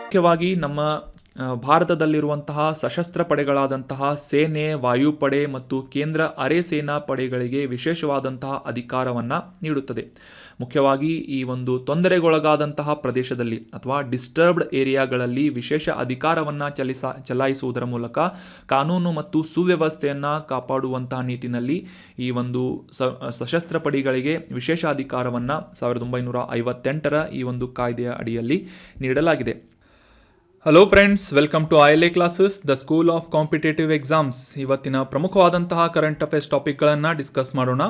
ಮುಖ್ಯವಾಗಿ ನಮ್ಮ ಭಾರತದಲ್ಲಿರುವಂತಹ ಸಶಸ್ತ್ರ ಪಡೆಗಳಾದಂತಹ ಸೇನೆ, ವಾಯುಪಡೆ ಮತ್ತು ಕೇಂದ್ರ ಅರೆ ಸೇನಾ ಪಡೆಗಳಿಗೆ ವಿಶೇಷವಾದಂತಹ ಅಧಿಕಾರವನ್ನು ನೀಡುತ್ತದೆ. ಮುಖ್ಯವಾಗಿ ಈ ಒಂದು ತೊಂದರೆಗೊಳಗಾದಂತಹ ಪ್ರದೇಶದಲ್ಲಿ ಅಥವಾ ಡಿಸ್ಟರ್ಬ್ಡ್ ಏರಿಯಾಗಳಲ್ಲಿ ವಿಶೇಷ ಅಧಿಕಾರವನ್ನು ಚಲಾಯಿಸುವುದರ ಮೂಲಕ ಕಾನೂನು ಮತ್ತು ಸುವ್ಯವಸ್ಥೆಯನ್ನು ಕಾಪಾಡುವಂತಹ ನಿಟ್ಟಿನಲ್ಲಿ ಈ ಒಂದು ಸಶಸ್ತ್ರ ಪಡೆಗಳಿಗೆ ವಿಶೇಷ ಅಧಿಕಾರವನ್ನು 1958ರ ಈ ಒಂದು ಕಾಯ್ದೆಯ ಅಡಿಯಲ್ಲಿ ನೀಡಲಾಗಿದೆ. Hello friends, welcome to ILA classes, the school of competitive exams. ಇವತ್ತಿನ ಪ್ರಮುಖವಾದಂತಹ ಕರೆಂಟ್ ಅಫೇರ್ಸ್ ಟಾಪಿಕ್ಗಳನ್ನು ಡಿಸ್ಕಸ್ ಮಾಡೋಣ.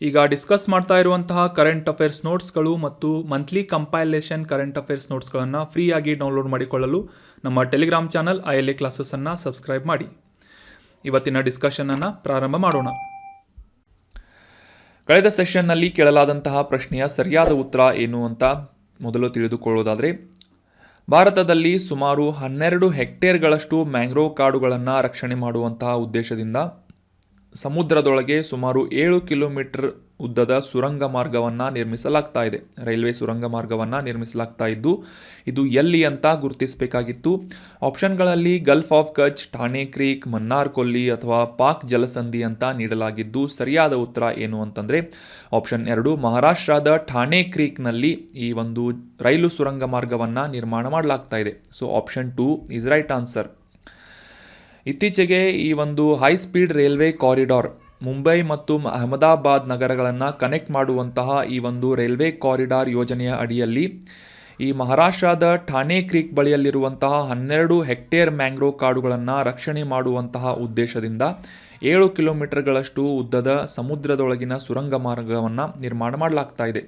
ಈಗ ಡಿಸ್ಕಸ್ ಮಾಡ್ತಾ ಇರುವಂತಹ ಕರೆಂಟ್ ಅಫೇರ್ಸ್ ನೋಟ್ಸ್ಗಳು ಮತ್ತು ಮಂತ್ಲಿ ಕಂಪೈಲೇಷನ್ ಕರೆಂಟ್ ಅಫೇರ್ಸ್ ನೋಟ್ಸ್ಗಳನ್ನು ಫ್ರೀಯಾಗಿ ಡೌನ್ಲೋಡ್ ಮಾಡಿಕೊಳ್ಳಲು ನಮ್ಮ ಟೆಲಿಗ್ರಾಮ್ ಚಾನಲ್ ILA ಕ್ಲಾಸಸ್ಸನ್ನು ಸಬ್ಸ್ಕ್ರೈಬ್ ಮಾಡಿ. ಇವತ್ತಿನ ಡಿಸ್ಕಷನನ್ನು ಪ್ರಾರಂಭ ಮಾಡೋಣ. ಕಳೆದ ಸೆಷನ್ನಲ್ಲಿ ಕೇಳಲಾದಂತಹ ಪ್ರಶ್ನೆಯ ಸರಿಯಾದ ಉತ್ತರ ಏನು ಅಂತ ಮೊದಲು ತಿಳಿದುಕೊಳ್ಳೋದಾದರೆ, ಭಾರತದಲ್ಲಿ ಸುಮಾರು 12 ಹೆಕ್ಟೇರ್ಗಳಷ್ಟು ಮ್ಯಾಂಗ್ರೋವ್ ಕಾಡುಗಳನ್ನು ರಕ್ಷಣೆ ಮಾಡುವಂತಹ ಉದ್ದೇಶದಿಂದ ಸಮುದ್ರದೊಳಗೆ ಸುಮಾರು 7 ಕಿಲೋಮೀಟರ್ ಉದ್ದದ ಸುರಂಗ ಮಾರ್ಗವನ್ನು ನಿರ್ಮಿಸಲಾಗ್ತಾ ಇದೆ. ರೈಲ್ವೆ ಸುರಂಗ ಮಾರ್ಗವನ್ನು ನಿರ್ಮಿಸಲಾಗ್ತಾ ಇದ್ದು, ಇದು ಎಲ್ಲಿ ಅಂತ ಗುರುತಿಸಬೇಕಾಗಿತ್ತು. ಆಪ್ಷನ್ಗಳಲ್ಲಿ ಗಲ್ಫ್ ಆಫ್ ಕಚ್, ಠಾಣೆ ಕ್ರೀಕ್, ಮನ್ನಾರ್ ಕೊಲ್ಲಿ ಅಥವಾ ಪಾಕ್ ಜಲಸಂಧಿ ಅಂತ ನೀಡಲಾಗಿದ್ದು, ಸರಿಯಾದ ಉತ್ತರ ಏನು ಅಂತಂದರೆ ಆಪ್ಷನ್ 2, ಮಹಾರಾಷ್ಟ್ರದ ಠಾಣೆ ಕ್ರೀಕ್ನಲ್ಲಿ ಈ ಒಂದು ರೈಲು ಸುರಂಗ ಮಾರ್ಗವನ್ನು ನಿರ್ಮಾಣ ಮಾಡಲಾಗ್ತಾ ಇದೆ. So option 2 is right answer. ಇತ್ತೀಚೆಗೆ ಈ ಒಂದು high speed railway corridor Mumbai ಮತ್ತು ಅಹಮದಾಬಾದ್ ನಗರಗಳನ್ನು ಕನೆಕ್ಟ್ ಮಾಡುವಂತಹ ಈ ಒಂದು ರೈಲ್ವೆ ಕಾರಿಡಾರ್ ಯೋಜನೆಯ ಅಡಿಯಲ್ಲಿ ಈ ಮಹಾರಾಷ್ಟ್ರದ ಠಾಣೆ ಕ್ರೀಕ್ ಬಳಿಯಲ್ಲಿರುವಂತಹ 12 ಹೆಕ್ಟೇರ್ ಮ್ಯಾಂಗ್ರೋವ್ ಕಾಡುಗಳನ್ನು ರಕ್ಷಣೆ ಮಾಡುವಂತಹ ಉದ್ದೇಶದಿಂದ 7 ಕಿಲೋಮೀಟರ್ಗಳಷ್ಟು ಉದ್ದದ ಸಮುದ್ರದೊಳಗಿನ ಸುರಂಗ ಮಾರ್ಗವನ್ನು ನಿರ್ಮಾಣ ಮಾಡಲಾಗ್ತಾ ಇದೆ.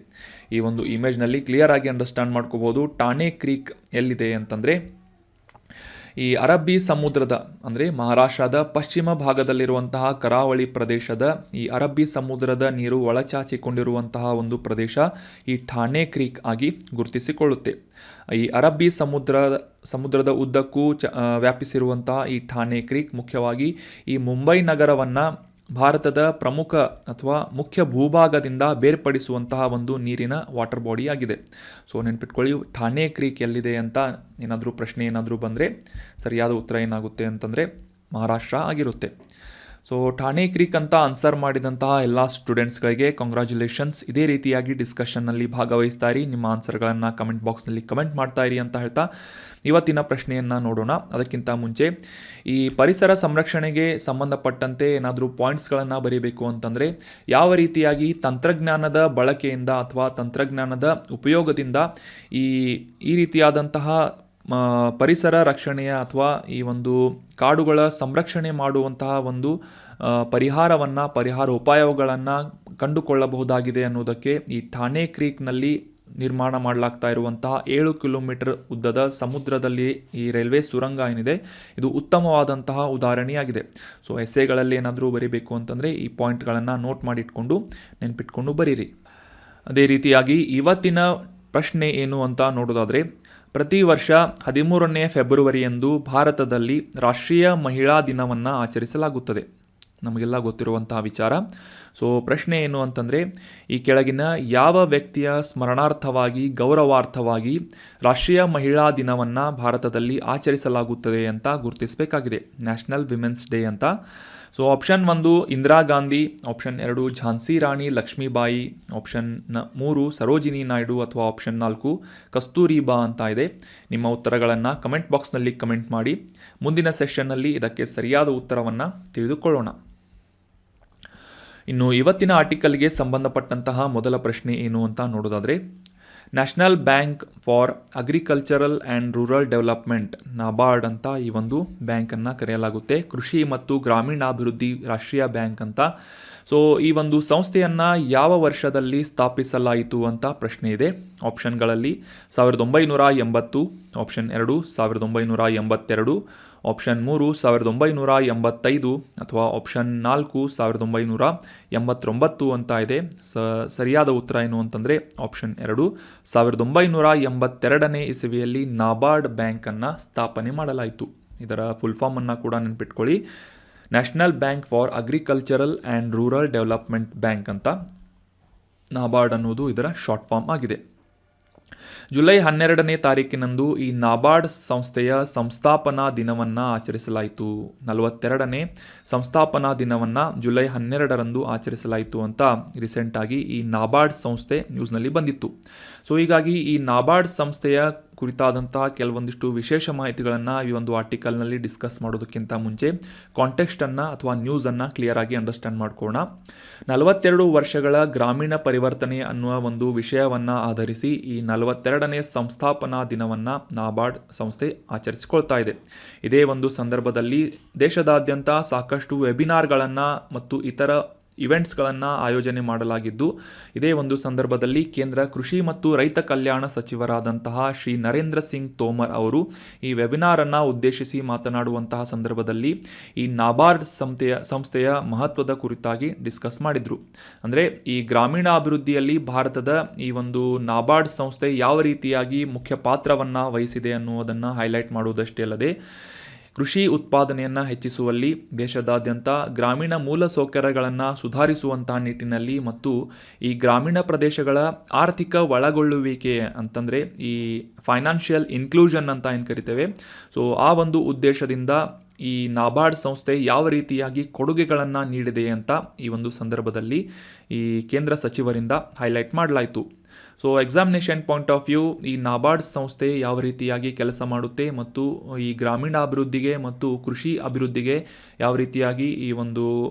ಈ ಒಂದು ಇಮೇಜ್ನಲ್ಲಿ ಕ್ಲಿಯರ್ ಆಗಿ ಅಂಡರ್ಸ್ಟ್ಯಾಂಡ್ ಮಾಡ್ಕೋಬೋದು. ಠಾಣೆ ಕ್ರೀಕ್ ಎಲ್ಲಿದೆ ಅಂತಂದರೆ ಈ ಅರಬ್ಬಿ ಸಮುದ್ರದ ಅಂದರೆ ಮಹಾರಾಷ್ಟ್ರದ ಪಶ್ಚಿಮ ಭಾಗದಲ್ಲಿರುವಂತಹ ಕರಾವಳಿ ಪ್ರದೇಶದ ಈ ಅರಬ್ಬಿ ಸಮುದ್ರದ ನೀರು ಒಳಚಾಚಿಕೊಂಡಿರುವಂತಹ ಒಂದು ಪ್ರದೇಶ ಈ ಠಾಣೆ ಕ್ರೀಕ್ ಆಗಿ ಗುರುತಿಸಿಕೊಳ್ಳುತ್ತೆ. ಈ ಅರಬ್ಬಿ ಸಮುದ್ರದ ಉದ್ದಕ್ಕೂ ವ್ಯಾಪಿಸಿರುವಂತಹ ಈ ಠಾಣೆ ಕ್ರೀಕ್ ಮುಖ್ಯವಾಗಿ ಈ ಮುಂಬೈ ನಗರವನ್ನು ಭಾರತದ ಪ್ರಮುಖ ಅಥವಾ ಮುಖ್ಯ ಭೂಭಾಗದಿಂದ ಬೇರ್ಪಡಿಸುವಂತಹ ಒಂದು ನೀರಿನ ವಾಟರ್ ಬಾಡಿ ಆಗಿದೆ. ಸೊ ನೆನ್ಪಿಟ್ಕೊಳ್ಳಿ, ಠಾಣೆ ಕ್ರೀಕ್ ಎಲ್ಲಿದೆ ಅಂತ ಏನಾದರೂ ಪ್ರಶ್ನೆ ಏನಾದರೂ ಬಂದರೆ ಸರಿಯಾದ ಉತ್ತರ ಏನಾಗುತ್ತೆ ಅಂತಂದರೆ ಮಹಾರಾಷ್ಟ್ರ ಆಗಿರುತ್ತೆ. ಸೊ ಠಾಣೆ ಕ್ರೀಕ್ ಅಂತ ಆನ್ಸರ್ ಮಾಡಿದಂತಹ ಎಲ್ಲ ಸ್ಟೂಡೆಂಟ್ಸ್ಗಳಿಗೆ ಕಂಗ್ರ್ಯಾಚುಲೇಷನ್ಸ್. ಇದೇ ರೀತಿಯಾಗಿ ಡಿಸ್ಕಷನ್ನಲ್ಲಿ ಭಾಗವಹಿಸ್ತಾ ಇರಿ, ನಿಮ್ಮ ಆನ್ಸರ್ಗಳನ್ನು ಕಮೆಂಟ್ ಬಾಕ್ಸ್ನಲ್ಲಿ ಕಮೆಂಟ್ ಮಾಡ್ತಾ ಇರಿ ಅಂತ ಹೇಳ್ತಾ ಇವತ್ತಿನ ಪ್ರಶ್ನೆಯನ್ನು ನೋಡೋಣ. ಅದಕ್ಕಿಂತ ಮುಂಚೆ ಈ ಪರಿಸರ ಸಂರಕ್ಷಣೆಗೆ ಸಂಬಂಧಪಟ್ಟಂತೆ ಏನಾದರೂ ಪಾಯಿಂಟ್ಸ್ಗಳನ್ನು ಬರೀಬೇಕು ಅಂತಂದರೆ ಯಾವ ರೀತಿಯಾಗಿ ತಂತ್ರಜ್ಞಾನದ ಬಳಕೆಯಿಂದ ಅಥವಾ ತಂತ್ರಜ್ಞಾನದ ಉಪಯೋಗದಿಂದ ಈ ರೀತಿಯಾದಂತಹ ಪರಿಸರ ರಕ್ಷಣೆಯ ಅಥವಾ ಈ ಒಂದು ಕಾಡುಗಳ ಸಂರಕ್ಷಣೆ ಮಾಡುವಂತಹ ಒಂದು ಪರಿಹಾರ ಉಪಾಯಗಳನ್ನು ಕಂಡುಕೊಳ್ಳಬಹುದಾಗಿದೆ ಅನ್ನೋದಕ್ಕೆ ಈ ಠಾಣೆ ಕ್ರೀಕ್ನಲ್ಲಿ ನಿರ್ಮಾಣ ಮಾಡಲಾಗ್ತಾ ಇರುವಂತಹ 7 ಕಿಲೋಮೀಟರ್ ಉದ್ದದ ಸಮುದ್ರದಲ್ಲಿ ಈ ರೈಲ್ವೆ ಸುರಂಗ ಏನಿದೆ ಇದು ಉತ್ತಮವಾದಂತಹ ಉದಾಹರಣೆಯಾಗಿದೆ. ಸೊ ಎಸ್ಸೆಗಳಲ್ಲಿ ಏನಾದರೂ ಬರೀಬೇಕು ಅಂತಂದರೆ ಈ ಪಾಯಿಂಟ್ಗಳನ್ನು ನೋಟ್ ಮಾಡಿಟ್ಕೊಂಡು ನೆನ್ಪಿಟ್ಕೊಂಡು ಬರೀರಿ. ಅದೇ ರೀತಿಯಾಗಿ ಇವತ್ತಿನ ಪ್ರಶ್ನೆ ಏನು ಅಂತ ನೋಡೋದಾದರೆ, ಪ್ರತಿ ವರ್ಷ 13ನೇ ಫೆಬ್ರವರಿಯಂದು ಭಾರತದಲ್ಲಿ ರಾಷ್ಟ್ರೀಯ ಮಹಿಳಾ ದಿನವನ್ನು ಆಚರಿಸಲಾಗುತ್ತದೆ. ನಮಗೆಲ್ಲ ಗೊತ್ತಿರುವಂತಹ ವಿಚಾರ. ಸೊ ಪ್ರಶ್ನೆ ಏನು ಅಂತಂದರೆ, ಈ ಕೆಳಗಿನ ಯಾವ ವ್ಯಕ್ತಿಯ ಸ್ಮರಣಾರ್ಥವಾಗಿ ಗೌರವಾರ್ಥವಾಗಿ ರಾಷ್ಟ್ರೀಯ ಮಹಿಳಾ ದಿನವನ್ನು ಭಾರತದಲ್ಲಿ ಆಚರಿಸಲಾಗುತ್ತದೆ ಅಂತ ಗುರುತಿಸಬೇಕಾಗಿದೆ. ನ್ಯಾಷನಲ್ ವಿಮೆನ್ಸ್ ಡೇ ಅಂತ. So option 1 Indira Gandhi, option 2 Jhansi Rani Lakshmibai, option 3 Sarojini Naidu ಅಥವಾ ಆಪ್ಷನ್ 4 ಕಸ್ತೂರಿಬಾ ಅಂತ ಇದೆ. ನಿಮ್ಮ ಉತ್ತರಗಳನ್ನು ಕಮೆಂಟ್ ಬಾಕ್ಸ್ನಲ್ಲಿ ಕಮೆಂಟ್ ಮಾಡಿ. ಮುಂದಿನ ಸೆಷನ್ನಲ್ಲಿ ಇದಕ್ಕೆ ಸರಿಯಾದ ಉತ್ತರವನ್ನು ತಿಳಿದುಕೊಳ್ಳೋಣ. ಇನ್ನು ಇವತ್ತಿನ ಆರ್ಟಿಕಲ್ಗೆ ಸಂಬಂಧಪಟ್ಟಂತಹ ಮೊದಲ ಪ್ರಶ್ನೆ ಏನು ಅಂತ ನೋಡೋದಾದರೆ, national bank for agricultural and rural development, NABARD ಅಂತ ಈ ಒಂದು ಬ್ಯಾಂಕನ್ನು ಕರೆಯಲಾಗುತ್ತೆ. ಕೃಷಿ ಮತ್ತು ಗ್ರಾಮೀಣಾಭಿವೃದ್ಧಿ ರಾಷ್ಟ್ರೀಯ ಬ್ಯಾಂಕ್ ಅಂತ. ಸೊ ಈ ಒಂದು ಸಂಸ್ಥೆಯನ್ನು ಯಾವ ವರ್ಷದಲ್ಲಿ ಸ್ಥಾಪಿಸಲಾಯಿತು ಅಂತ ಪ್ರಶ್ನೆ ಇದೆ. ಆಪ್ಷನ್ಗಳಲ್ಲಿ 1980, ಆಪ್ಷನ್ 2 1982, ಆಪ್ಷನ್ 3 1985 ಅಥವಾ ಆಪ್ಷನ್ 4 1989 ಅಂತ ಇದೆ. ಸರಿಯಾದ ಉತ್ತರ ಏನು ಅಂತಂದರೆ ಆಪ್ಷನ್ 2 1982ನೇ ಇಸವಿಯಲ್ಲಿ ನಾಬಾರ್ಡ್ ಬ್ಯಾಂಕನ್ನು ಸ್ಥಾಪನೆ ಮಾಡಲಾಯಿತು. ಇದರ ಫುಲ್ ಫಾರ್ಮನ್ನು ಕೂಡ ನೆನ್ಪಿಟ್ಕೊಳ್ಳಿ. National bank for agricultural and rural development bank ಅಂತ ನಾಬಾರ್ಡ್ ಅನ್ನೋದು ಇದರ ಶಾರ್ಟ್ ಫಾರ್ಮ್ ಆಗಿದೆ. ಜುಲೈ 12ನೇ ತಾರೀಕಿನಂದು ಈ ನಾಬಾರ್ಡ್ ಸಂಸ್ಥೆಯ ಸಂಸ್ಥಾಪನಾ ದಿನವನ್ನು ಆಚರಿಸಲಾಯಿತು. 42ನೇ ಸಂಸ್ಥಾಪನಾ ದಿನವನ್ನು ಜುಲೈ 12ರಂದು ಆಚರಿಸಲಾಯಿತು ಅಂತ ರೀಸೆಂಟಾಗಿ ಈ ನಾಬಾರ್ಡ್ ಸಂಸ್ಥೆ ನ್ಯೂಸ್ನಲ್ಲಿ ಬಂದಿತ್ತು. ಸೊ ಹೀಗಾಗಿ ಈ ನಾಬಾರ್ಡ್ ಸಂಸ್ಥೆಯ ಕುರಿತಾದಂತಹ ಕೆಲವೊಂದಿಷ್ಟು ವಿಶೇಷ ಮಾಹಿತಿಗಳನ್ನು ಈ ಒಂದು ಆರ್ಟಿಕಲ್ನಲ್ಲಿ ಡಿಸ್ಕಸ್ ಮಾಡೋದಕ್ಕಿಂತ ಮುಂಚೆ ಕಾಂಟೆಕ್ಸ್ಟನ್ನು ಅಥವಾ ನ್ಯೂಸನ್ನು ಕ್ಲಿಯರ್ ಆಗಿ ಅಂಡರ್ಸ್ಟ್ಯಾಂಡ್ ಮಾಡ್ಕೊಳ್ಳೋಣ. 42 ವರ್ಷಗಳ ಗ್ರಾಮೀಣ ಪರಿವರ್ತನೆ ಅನ್ನುವ ಒಂದು ವಿಷಯವನ್ನು ಆಧರಿಸಿ ಈ 42ನೇ ಸಂಸ್ಥಾಪನಾ ದಿನವನ್ನು ನಾಬಾರ್ಡ್ ಸಂಸ್ಥೆ ಆಚರಿಸಿಕೊಳ್ತಾ ಇದೆ. ಇದೇ ಒಂದು ಸಂದರ್ಭದಲ್ಲಿ ದೇಶದಾದ್ಯಂತ ಸಾಕಷ್ಟು ವೆಬಿನಾರ್ಗಳನ್ನು ಮತ್ತು ಇತರ ಇವೆಂಟ್ಸ್ಗಳನ್ನು ಆಯೋಜನೆ ಮಾಡಲಾಗಿದ್ದು, ಇದೇ ಒಂದು ಸಂದರ್ಭದಲ್ಲಿ ಕೇಂದ್ರ ಕೃಷಿ ಮತ್ತು ರೈತ ಕಲ್ಯಾಣ ಸಚಿವರಾದಂತಹ ಶ್ರೀ ನರೇಂದ್ರ ಸಿಂಗ್ ತೋಮರ್ ಅವರು ಈ ವೆಬಿನಾರನ್ನು ಉದ್ದೇಶಿಸಿ ಮಾತನಾಡುವಂತಹ ಸಂದರ್ಭದಲ್ಲಿ ಈ ನಾಬಾರ್ಡ್ ಸಂಸ್ಥೆಯ ಮಹತ್ವದ ಕುರಿತಾಗಿ ಡಿಸ್ಕಸ್ ಮಾಡಿದರು. ಅಂದರೆ ಈ ಗ್ರಾಮೀಣ ಅಭಿವೃದ್ಧಿಯಲ್ಲಿ ಭಾರತದ ಈ ಒಂದು ನಾಬಾರ್ಡ್ ಸಂಸ್ಥೆ ಯಾವ ರೀತಿಯಾಗಿ ಮುಖ್ಯ ಪಾತ್ರವನ್ನು ವಹಿಸಿದೆ ಅನ್ನುವುದನ್ನು ಹೈಲೈಟ್ ಮಾಡುವುದಷ್ಟೇ ಅಲ್ಲದೆ ಕೃಷಿ ಉತ್ಪಾದನೆಯನ್ನು ಹೆಚ್ಚಿಸುವಲ್ಲಿ, ದೇಶದಾದ್ಯಂತ ಗ್ರಾಮೀಣ ಮೂಲಸೌಕರ್ಯಗಳನ್ನು ಸುಧಾರಿಸುವಂತಹ ನಿಟ್ಟಿನಲ್ಲಿ ಮತ್ತು ಈ ಗ್ರಾಮೀಣ ಪ್ರದೇಶಗಳ ಆರ್ಥಿಕ ಒಳಗೊಳ್ಳುವಿಕೆ ಅಂತಂದರೆ ಈ ಫೈನಾನ್ಷಿಯಲ್ ಇನ್ಕ್ಲೂಷನ್ ಅಂತ ಏನು ಕರಿತೇವೆ, ಸೊ ಆ ಒಂದು ಉದ್ದೇಶದಿಂದ ಈ ನಾಬಾರ್ಡ್ ಸಂಸ್ಥೆ ಯಾವ ರೀತಿಯಾಗಿ ಕೊಡುಗೆಗಳನ್ನು ನೀಡಿದೆ ಅಂತ ಈ ಒಂದು ಸಂದರ್ಭದಲ್ಲಿ ಈ ಕೇಂದ್ರ ಸಚಿವರಿಂದ ಹೈಲೈಟ್ ಮಾಡಲಾಯಿತು. So examination point of view ಈ ನಾಬಾರ್ಡ್ ಸಂಸ್ಥೆ ಯಾವ ರೀತಿಯಾಗಿ ಕೆಲಸ ಮಾಡುತ್ತೆ ಮತ್ತು ಈ ಗ್ರಾಮೀಣ ಅಭಿವೃದ್ಧಿಗೆ ಮತ್ತು ಕೃಷಿ ಅಭಿವೃದ್ಧಿಗೆ ಯಾವ ರೀತಿಯಾಗಿ ಈ ಒಂದು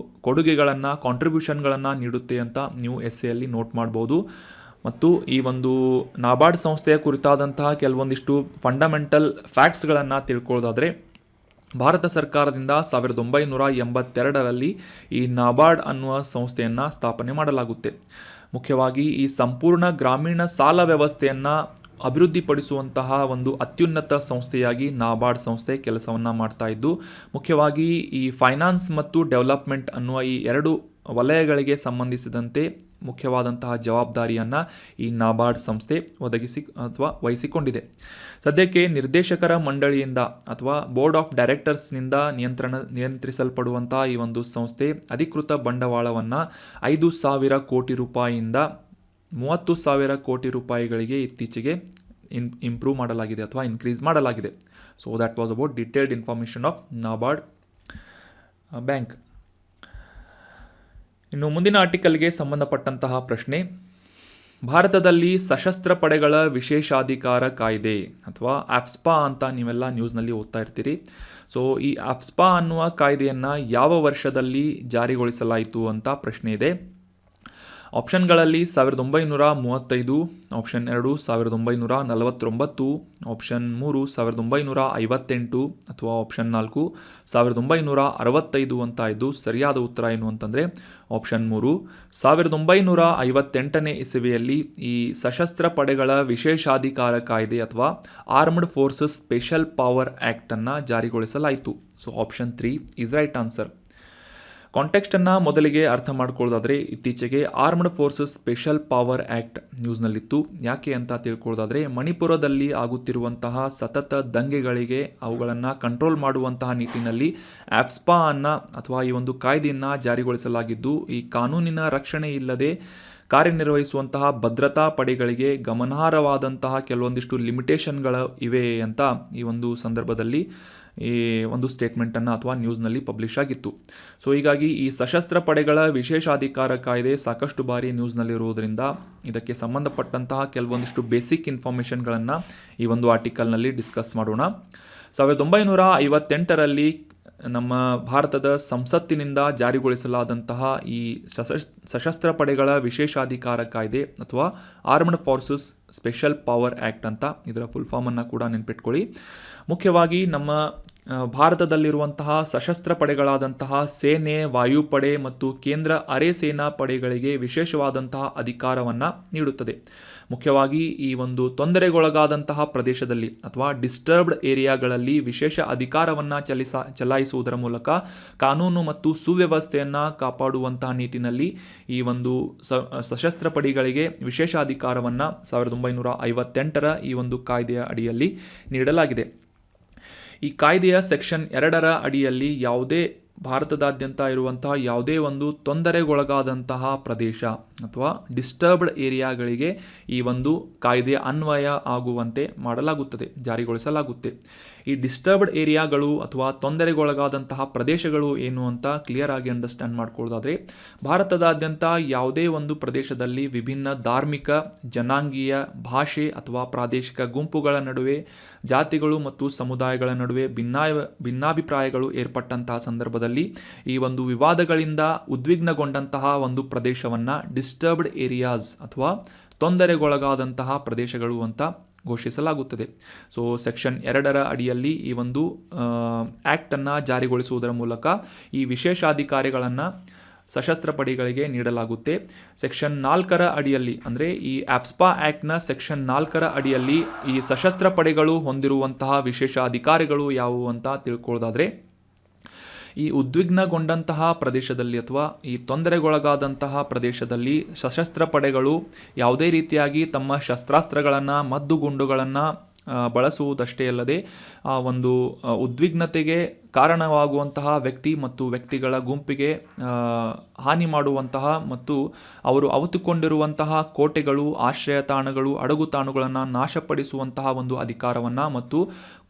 ಕೊಡುಗೆಗಳನ್ನು ಕಾಂಟ್ರಿಬ್ಯೂಷನ್ಗಳನ್ನು ನೀಡುತ್ತೆ ಅಂತ ನೀವು ಎಸ್ಸೆಯಲ್ಲಿ ನೋಟ್ ಮಾಡ್ಬೋದು. ಮತ್ತು ಈ ಒಂದು ನಾಬಾರ್ಡ್ ಸಂಸ್ಥೆಯ ಕುರಿತಾದಂತಹ ಕೆಲವೊಂದಿಷ್ಟು ಫಂಡಮೆಂಟಲ್ ಫ್ಯಾಕ್ಟ್ಸ್ಗಳನ್ನು ತಿಳ್ಕೊಳ್ಳೋದಾದರೆ, ಭಾರತ ಸರ್ಕಾರದಿಂದ 1982ರಲ್ಲಿ ಈ ನಾಬಾರ್ಡ್ ಅನ್ನುವ ಸಂಸ್ಥೆಯನ್ನು ಸ್ಥಾಪನೆ ಮಾಡಲಾಗುತ್ತೆ. ಮುಖ್ಯವಾಗಿ ಈ ಸಂಪೂರ್ಣ ಗ್ರಾಮೀಣ ಸಾಲ ವ್ಯವಸ್ಥೆಯನ್ನು ಅಭಿವೃದ್ಧಿಪಡಿಸುವಂತಹ ಒಂದು ಅತ್ಯುನ್ನತ ಸಂಸ್ಥೆಯಾಗಿ ನಾಬಾರ್ಡ್ ಸಂಸ್ಥೆ ಕೆಲಸವನ್ನು ಮಾಡ್ತಾ ಇದ್ದು, ಮುಖ್ಯವಾಗಿ ಈ ಫೈನಾನ್ಸ್ ಮತ್ತು ಡೆವಲಪ್ಮೆಂಟ್ ಅನ್ನುವ ಈ ಎರಡು ವಲಯಗಳಿಗೆ ಸಂಬಂಧಿಸಿದಂತೆ ಮುಖ್ಯವಾದಂತಹ ಜವಾಬ್ದಾರಿಯನ್ನು ಈ ನಾಬಾರ್ಡ್ ಸಂಸ್ಥೆ ವಹಿಸಿಕೊಂಡಿದೆ. ಸದ್ಯಕ್ಕೆ ನಿರ್ದೇಶಕರ ಮಂಡಳಿಯಿಂದ ಅಥವಾ ಬೋರ್ಡ್ ಆಫ್ ಡೈರೆಕ್ಟರ್ಸ್ನಿಂದ ನಿಯಂತ್ರಿಸಲ್ಪಡುವಂತಹ ಈ ಒಂದು ಸಂಸ್ಥೆ ಅಧಿಕೃತ ಬಂಡವಾಳವನ್ನು 5,000 ಕೋಟಿ ರೂಪಾಯಿಯಿಂದ 30,000 ಕೋಟಿ ರೂಪಾಯಿಗಳಿಗೆ ಇತ್ತೀಚೆಗೆ ಇಂಪ್ರೂವ್ ಮಾಡಲಾಗಿದೆ ಅಥವಾ ಇನ್ಕ್ರೀಸ್ ಮಾಡಲಾಗಿದೆ. So that was about detailed information of NABARD bank. ಇನ್ನು ಮುಂದಿನ ಆರ್ಟಿಕಲ್ಗೆ ಸಂಬಂಧಪಟ್ಟಂತಹ ಪ್ರಶ್ನೆ, ಭಾರತದಲ್ಲಿ ಸಶಸ್ತ್ರ ಪಡೆಗಳ ವಿಶೇಷಾಧಿಕಾರ ಕಾಯ್ದೆ ಅಥವಾ ಆಫ್ಸ್ಪಾ ಅಂತ ನೀವೆಲ್ಲ ನ್ಯೂಸ್ನಲ್ಲಿ ಓದ್ತಾ ಇರ್ತೀರಿ. ಸೊ ಈ ಆಫ್ಸ್ಪಾ ಅನ್ನುವ ಕಾಯ್ದೆಯನ್ನು ಯಾವ ವರ್ಷದಲ್ಲಿ ಜಾರಿಗೊಳಿಸಲಾಯಿತು ಅಂತ ಪ್ರಶ್ನೆ ಇದೆ. ಆಪ್ಷನ್ಗಳಲ್ಲಿ 1935, ಆಪ್ಷನ್ 2 1949, ಆಪ್ಷನ್ 3 1958 ಅಥವಾ ಆಪ್ಷನ್ 4 1965 ಅಂತ ಇದ್ದು ಸರಿಯಾದ ಉತ್ತರ ಏನು ಅಂತಂದರೆ ಆಪ್ಷನ್ 3 1958ನೇ ಇಸವಿಯಲ್ಲಿ ಈ ಸಶಸ್ತ್ರ ಪಡೆಗಳ ವಿಶೇಷಾಧಿಕಾರ ಕಾಯ್ದೆ ಅಥವಾ ಆರ್ಮ್ಡ್ ಫೋರ್ಸಸ್ ಸ್ಪೆಷಲ್ ಪವರ್ ಆ್ಯಕ್ಟನ್ನು ಜಾರಿಗೊಳಿಸಲಾಯಿತು. So option 3 is right answer. ಕಾಂಟೆಕ್ಸ್ಟನ್ನು ಮೊದಲಿಗೆ ಅರ್ಥ ಮಾಡ್ಕೊಳ್ಳೋದಾದರೆ, ಇತ್ತೀಚೆಗೆ armed forces special power act ನ್ಯೂಸ್ನಲ್ಲಿತ್ತು. ಯಾಕೆ ಅಂತ ತಿಳ್ಕೊಳ್ಳೋದಾದರೆ, ಮಣಿಪುರದಲ್ಲಿ ಆಗುತ್ತಿರುವಂತಹ ಸತತ ದಂಗೆಗಳಿಗೆ ಅವುಗಳನ್ನು ಕಂಟ್ರೋಲ್ ಮಾಡುವಂತಹ ನಿಟ್ಟಿನಲ್ಲಿ ಆಫ್ಸ್ಪಾ ಅಥವಾ ಈ ಒಂದು ಕಾಯ್ದೆಯನ್ನು ಜಾರಿಗೊಳಿಸಲಾಗಿದ್ದು, ಈ ಕಾನೂನಿನ ರಕ್ಷಣೆ ಇಲ್ಲದೆ ಕಾರ್ಯನಿರ್ವಹಿಸುವಂತಹ ಭದ್ರತಾ ಪಡೆಗಳಿಗೆ ಗಮನಾರ್ಹವಾದಂತಹ ಕೆಲವೊಂದಿಷ್ಟು ಲಿಮಿಟೇಷನ್ಗಳು ಇವೆ ಅಂತ ಈ ಒಂದು ಸಂದರ್ಭದಲ್ಲಿ ಈ ಒಂದು ಸ್ಟೇಟ್ಮೆಂಟನ್ನು ಅಥವಾ ನ್ಯೂಸ್ನಲ್ಲಿ ಪಬ್ಲಿಷ್ ಆಗಿತ್ತು. ಸೊ ಹೀಗಾಗಿ ಈ ಸಶಸ್ತ್ರ ಪಡೆಗಳ ವಿಶೇಷಾಧಿಕಾರ ಕಾಯ್ದೆ ಸಾಕಷ್ಟು ಬಾರಿ ನ್ಯೂಸ್ನಲ್ಲಿರುವುದರಿಂದ ಇದಕ್ಕೆ ಸಂಬಂಧಪಟ್ಟಂತಹ ಕೆಲವೊಂದಿಷ್ಟು ಬೇಸಿಕ್ ಇನ್ಫಾರ್ಮೇಷನ್ಗಳನ್ನು ಈ ಒಂದು ಆರ್ಟಿಕಲ್ನಲ್ಲಿ ಡಿಸ್ಕಸ್ ಮಾಡೋಣ. 1958ರಲ್ಲಿ ನಮ್ಮ ಭಾರತದ ಸಂಸತ್ತಿನಿಂದ ಜಾರಿಗೊಳಿಸಲಾದಂತಹ ಈ ಸಶಸ್ತ್ರ ಪಡೆಗಳ ವಿಶೇಷಾಧಿಕಾರ ಕಾಯ್ದೆ ಅಥವಾ armed forces special power act ಅಂತ ಇದರ ಫುಲ್ ಫಾರ್ಮನ್ನು ಕೂಡ ನೆನಪಿಟ್ಕೊಳ್ಳಿ. ಮುಖ್ಯವಾಗಿ ನಮ್ಮ ಭಾರತದಲ್ಲಿರುವಂತಹ ಸಶಸ್ತ್ರ ಪಡೆಗಳಾದಂತಹ ಸೇನೆ, ವಾಯುಪಡೆ ಮತ್ತು ಕೇಂದ್ರ ಅರೆ ಸೇನಾ ಪಡೆಗಳಿಗೆ ವಿಶೇಷವಾದಂತಹ ಅಧಿಕಾರವನ್ನು ನೀಡುತ್ತದೆ. ಮುಖ್ಯವಾಗಿ ಈ ಒಂದು ತೊಂದರೆಗೊಳಗಾದಂತಹ ಪ್ರದೇಶದಲ್ಲಿ ಅಥವಾ ಡಿಸ್ಟರ್ಬ್ಡ್ ಏರಿಯಾಗಳಲ್ಲಿ ವಿಶೇಷ ಅಧಿಕಾರವನ್ನು ಚಲಾಯಿಸುವುದರ ಮೂಲಕ ಕಾನೂನು ಮತ್ತು ಸುವ್ಯವಸ್ಥೆಯನ್ನು ಕಾಪಾಡುವಂತಹ ನಿಟ್ಟಿನಲ್ಲಿ ಈ ಒಂದು ಸಶಸ್ತ್ರ ಪಡೆಗಳಿಗೆ ವಿಶೇಷ ಅಧಿಕಾರವನ್ನು 1958ರ ಈ ಒಂದು ಕಾಯ್ದೆಯ ಅಡಿಯಲ್ಲಿ ನೀಡಲಾಗಿದೆ. ಈ ಕಾಯ್ದೆಯ ಸೆಕ್ಷನ್ 2ರ ಅಡಿಯಲ್ಲಿ ಯಾವುದೇ ಭಾರತದಾದ್ಯಂತ ಇರುವಂತಹ ಯಾವುದೇ ಒಂದು ತೊಂದರೆಗೊಳಗಾದಂತಹ ಪ್ರದೇಶ ಅಥವಾ ಡಿಸ್ಟರ್ಬ್ಡ್ ಏರಿಯಾಗಳಿಗೆ ಈ ಒಂದು ಕಾಯ್ದೆ ಅನ್ವಯ ಆಗುವಂತೆ ಮಾಡಲಾಗುತ್ತದೆ, ಜಾರಿಗೊಳಿಸಲಾಗುತ್ತೆ. ಈ ಡಿಸ್ಟರ್ಬ್ಡ್ ಏರಿಯಾಗಳು ಅಥವಾ ತೊಂದರೆಗೊಳಗಾದಂತಹ ಪ್ರದೇಶಗಳು ಏನು ಅಂತ ಕ್ಲಿಯರ್ ಆಗಿ ಅಂಡರ್ಸ್ಟ್ಯಾಂಡ್ ಮಾಡ್ಕೊಳ್ಳೋದಾದರೆ, ಭಾರತದಾದ್ಯಂತ ಯಾವುದೇ ಒಂದು ಪ್ರದೇಶದಲ್ಲಿ ವಿಭಿನ್ನ ಧಾರ್ಮಿಕ, ಜನಾಂಗೀಯ, ಭಾಷೆ ಅಥವಾ ಪ್ರಾದೇಶಿಕ ಗುಂಪುಗಳ ನಡುವೆ, ಜಾತಿಗಳು ಮತ್ತು ಸಮುದಾಯಗಳ ನಡುವೆ ಭಿನ್ನಾಭಿಪ್ರಾಯಗಳು ಏರ್ಪಟ್ಟಂತಹ ಸಂದರ್ಭದಲ್ಲಿ ಈ ಒಂದು ವಿವಾದಗಳಿಂದ ಉದ್ವಿಗ್ನಗೊಂಡಂತಹ ಒಂದು ಪ್ರದೇಶವನ್ನು ಡಿಸ್ಟರ್ಬ್ಡ್ ಏರಿಯಾಸ್ ಅಥವಾ ತೊಂದರೆಗೊಳಗಾದಂತಹ ಪ್ರದೇಶಗಳು ಅಂತ ಘೋಷಿಸಲಾಗುತ್ತದೆ. ಸೊ ಸೆಕ್ಷನ್ 2 ಅಡಿಯಲ್ಲಿ ಈ ಒಂದು ಆ್ಯಕ್ಟನ್ನು ಜಾರಿಗೊಳಿಸುವುದರ ಮೂಲಕ ಈ ವಿಶೇಷಾಧಿಕಾರಿಗಳನ್ನು ಸಶಸ್ತ್ರ ಪಡೆಗಳಿಗೆ ನೀಡಲಾಗುತ್ತೆ. ಸೆಕ್ಷನ್ 4 ಅಡಿಯಲ್ಲಿ ಅಂದರೆ ಈ ಆಪ್ಸ್ಪಾ ಆ್ಯಕ್ಟ್ನ ಸೆಕ್ಷನ್ 4 ಅಡಿಯಲ್ಲಿ ಈ ಸಶಸ್ತ್ರ ಪಡೆಗಳು ಹೊಂದಿರುವಂತಹ ವಿಶೇಷ ಅಧಿಕಾರಿಗಳು ಯಾವುವು ಅಂತ ತಿಳ್ಕೊಳ್ಳೋದಾದರೆ, ಈ ಉದ್ವಿಗ್ನಗೊಂಡಂತಹ ಪ್ರದೇಶದಲ್ಲಿ ಅಥವಾ ಈ ತೊಂದರೆಗೊಳಗಾದಂತಹ ಪ್ರದೇಶದಲ್ಲಿ ಸಶಸ್ತ್ರ ಪಡೆಗಳು ಯಾವುದೇ ರೀತಿಯಾಗಿ ತಮ್ಮ ಶಸ್ತ್ರಾಸ್ತ್ರಗಳನ್ನು, ಮದ್ದುಗುಂಡುಗಳನ್ನು ಬಳಸುವುದಷ್ಟೇ ಅಲ್ಲದೆ ಆ ಒಂದು ಉದ್ವಿಗ್ನತೆಗೆ ಕಾರಣವಾಗುವಂತಹ ವ್ಯಕ್ತಿ ಮತ್ತು ವ್ಯಕ್ತಿಗಳ ಗುಂಪಿಗೆ ಹಾನಿ ಮಾಡುವಂತಹ ಮತ್ತು ಅವರು ಅವಿತುಕೊಂಡಿರುವಂತಹ ಕೋಟೆಗಳು, ಆಶ್ರಯ ತಾಣಗಳು, ಅಡಗುತಾಣಗಳನ್ನು ನಾಶಪಡಿಸುವಂತಹ ಒಂದು ಅಧಿಕಾರವನ್ನು ಮತ್ತು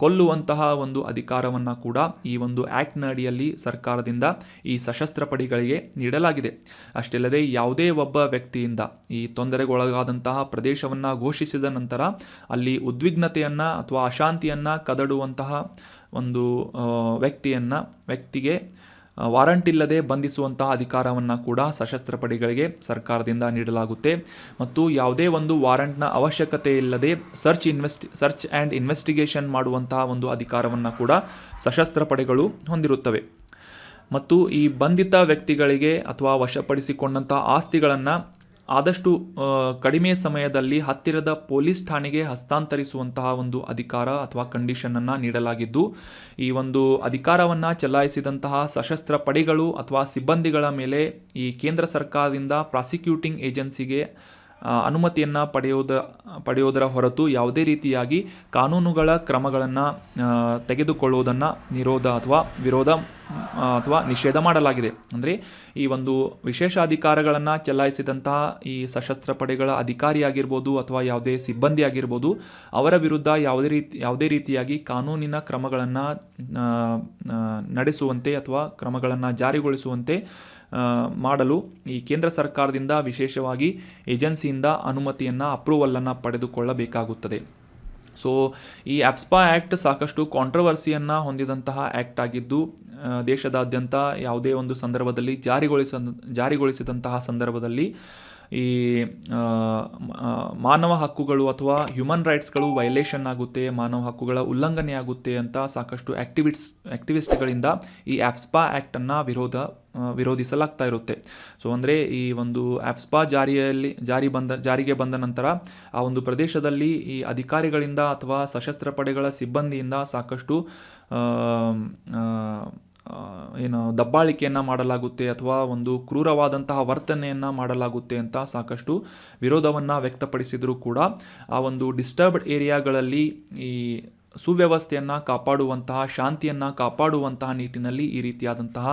ಕೊಲ್ಲುವಂತಹ ಒಂದು ಅಧಿಕಾರವನ್ನು ಕೂಡ ಈ ಒಂದು ಆ್ಯಕ್ಟ್ನ ಅಡಿಯಲ್ಲಿ ಸರ್ಕಾರದಿಂದ ಈ ಸಶಸ್ತ್ರ ಪಡೆಗಳಿಗೆ ನೀಡಲಾಗಿದೆ. ಅಷ್ಟೇ ಅಲ್ಲದೆ ಯಾವುದೇ ಒಬ್ಬ ವ್ಯಕ್ತಿಯಿಂದ ಈ ತೊಂದರೆಗೊಳಗಾದಂತಹ ಪ್ರದೇಶವನ್ನು ಘೋಷಿಸಿದ ನಂತರ ಅಲ್ಲಿ ಉದ್ವಿಗ್ನತೆಯನ್ನು ಅಥವಾ ಅಶಾಂತಿಯನ್ನು ಕದಡುವಂತಹ ಒಂದು ವ್ಯಕ್ತಿಗೆ ವಾರಂಟ್ ಇಲ್ಲದೆ ಬಂಧಿಸುವಂತಹ ಅಧಿಕಾರವನ್ನು ಕೂಡ ಸಶಸ್ತ್ರ ಪಡೆಗಳಿಗೆ ಸರ್ಕಾರದಿಂದ ನೀಡಲಾಗುತ್ತೆ. ಮತ್ತು ಯಾವುದೇ ಒಂದು ವಾರಂಟ್ನ ಅವಶ್ಯಕತೆ ಇಲ್ಲದೆ ಸರ್ಚ್ ಆ್ಯಂಡ್ ಇನ್ವೆಸ್ಟಿಗೇಷನ್ ಮಾಡುವಂತಹ ಒಂದು ಅಧಿಕಾರವನ್ನು ಕೂಡ ಸಶಸ್ತ್ರ ಪಡೆಗಳು ಹೊಂದಿರುತ್ತವೆ. ಮತ್ತು ಈ ಬಂಧಿತ ವ್ಯಕ್ತಿಗಳಿಗೆ ಅಥವಾ ವಶಪಡಿಸಿಕೊಂಡಂತಹ ಆಸ್ತಿಗಳನ್ನು ಆದಷ್ಟು ಕಡಿಮೆ ಸಮಯದಲ್ಲಿ ಹತ್ತಿರದ ಪೊಲೀಸ್ ಠಾಣೆಗೆ ಹಸ್ತಾಂತರಿಸುವಂತಹ ಒಂದು ಅಧಿಕಾರ ಅಥವಾ ಕಂಡೀಷನನ್ನು ನೀಡಲಾಗಿದ್ದು, ಈ ಒಂದು ಅಧಿಕಾರವನ್ನು ಚಲಾಯಿಸಿದಂತಹ ಸಶಸ್ತ್ರ ಪಡೆಗಳು ಅಥವಾ ಸಿಬ್ಬಂದಿಗಳ ಮೇಲೆ ಈ ಕೇಂದ್ರ ಸರ್ಕಾರದಿಂದ ಪ್ರಾಸಿಕ್ಯೂಟಿಂಗ್ ಏಜೆನ್ಸಿಗೆ ಅನುಮತಿಯನ್ನು ಪಡೆಯೋದರ ಹೊರತು ಯಾವುದೇ ರೀತಿಯಾಗಿ ಕಾನೂನುಗಳ ಕ್ರಮಗಳನ್ನು ತೆಗೆದುಕೊಳ್ಳುವುದನ್ನು ವಿರೋಧ ಅಥವಾ ನಿಷೇಧ ಮಾಡಲಾಗಿದೆ. ಅಂದರೆ ಈ ಒಂದು ವಿಶೇಷ ಅಧಿಕಾರಗಳನ್ನು ಚಲಾಯಿಸಿದಂತಹ ಈ ಸಶಸ್ತ್ರ ಪಡೆಗಳ ಅಧಿಕಾರಿಯಾಗಿರ್ಬೋದು ಅಥವಾ ಯಾವುದೇ ಸಿಬ್ಬಂದಿ ಆಗಿರ್ಬೋದು, ಅವರ ವಿರುದ್ಧ ಯಾವುದೇ ರೀತಿಯಾಗಿ ಕಾನೂನಿನ ಕ್ರಮಗಳನ್ನು ನಡೆಸುವಂತೆ ಅಥವಾ ಕ್ರಮಗಳನ್ನು ಜಾರಿಗೊಳಿಸುವಂತೆ ಮಾಡಲು ಈ ಕೇಂದ್ರ ಸರ್ಕಾರದಿಂದ ವಿಶೇಷವಾಗಿ ಏಜೆನ್ಸಿಯಿಂದ ಅಪ್ರೂವಲನ್ನು ಪಡೆದುಕೊಳ್ಳಬೇಕಾಗುತ್ತದೆ. ಸೊ ಈ ಆಪ್ಸ್ಪಾ ಆ್ಯಕ್ಟ್ ಸಾಕಷ್ಟು ಕಾಂಟ್ರವರ್ಸಿಯನ್ನು ಹೊಂದಿದಂತಹ ಆ್ಯಕ್ಟ್ ಆಗಿದ್ದು, ದೇಶದಾದ್ಯಂತ ಯಾವುದೇ ಒಂದು ಸಂದರ್ಭದಲ್ಲಿ ಜಾರಿಗೊಳಿಸಿದಂತಹ ಸಂದರ್ಭದಲ್ಲಿ ಈ ಮಾನವ ಹಕ್ಕುಗಳು ಅಥವಾ ಹ್ಯೂಮನ್ ರೈಟ್ಸ್ಗಳು ವೈಲೇಷನ್ ಆಗುತ್ತೆ, ಮಾನವ ಹಕ್ಕುಗಳ ಉಲ್ಲಂಘನೆ ಆಗುತ್ತೆ ಅಂತ ಸಾಕಷ್ಟು ಆಕ್ಟಿವಿಸ್ಟ್ಗಳಿಂದ ಈ ಆಪ್ಸ್ಪಾ ಆ್ಯಕ್ಟನ್ನು ವಿರೋಧಿಸಲಾಗ್ತಾ ಇರುತ್ತೆ. ಸೊ ಅಂದರೆ ಈ ಒಂದು ಆಪ್ಸ್ಪಾ ಜಾರಿಗೆ ಬಂದ ನಂತರ ಆ ಒಂದು ಪ್ರದೇಶದಲ್ಲಿ ಈ ಅಧಿಕಾರಿಗಳಿಂದ ಅಥವಾ ಸಶಸ್ತ್ರ ಪಡೆಗಳ ಸಿಬ್ಬಂದಿಯಿಂದ ಸಾಕಷ್ಟು ದಬ್ಬಾಳಿಕೆಯನ್ನು ಮಾಡಲಾಗುತ್ತೆ ಅಥವಾ ಒಂದು ಕ್ರೂರವಾದಂತಹ ವರ್ತನೆಯನ್ನು ಮಾಡಲಾಗುತ್ತೆ ಅಂತ ಸಾಕಷ್ಟು ವಿರೋಧವನ್ನು ವ್ಯಕ್ತಪಡಿಸಿದರೂ ಕೂಡ ಆ ಒಂದು ಡಿಸ್ಟರ್ಬ್ಡ್ ಏರಿಯಾಗಳಲ್ಲಿ ಈ ಸುವ್ಯವಸ್ಥೆಯನ್ನು ಕಾಪಾಡುವಂತಹ, ಶಾಂತಿಯನ್ನು ಕಾಪಾಡುವಂತಹ ನಿಟ್ಟಿನಲ್ಲಿ ಈ ರೀತಿಯಾದಂತಹ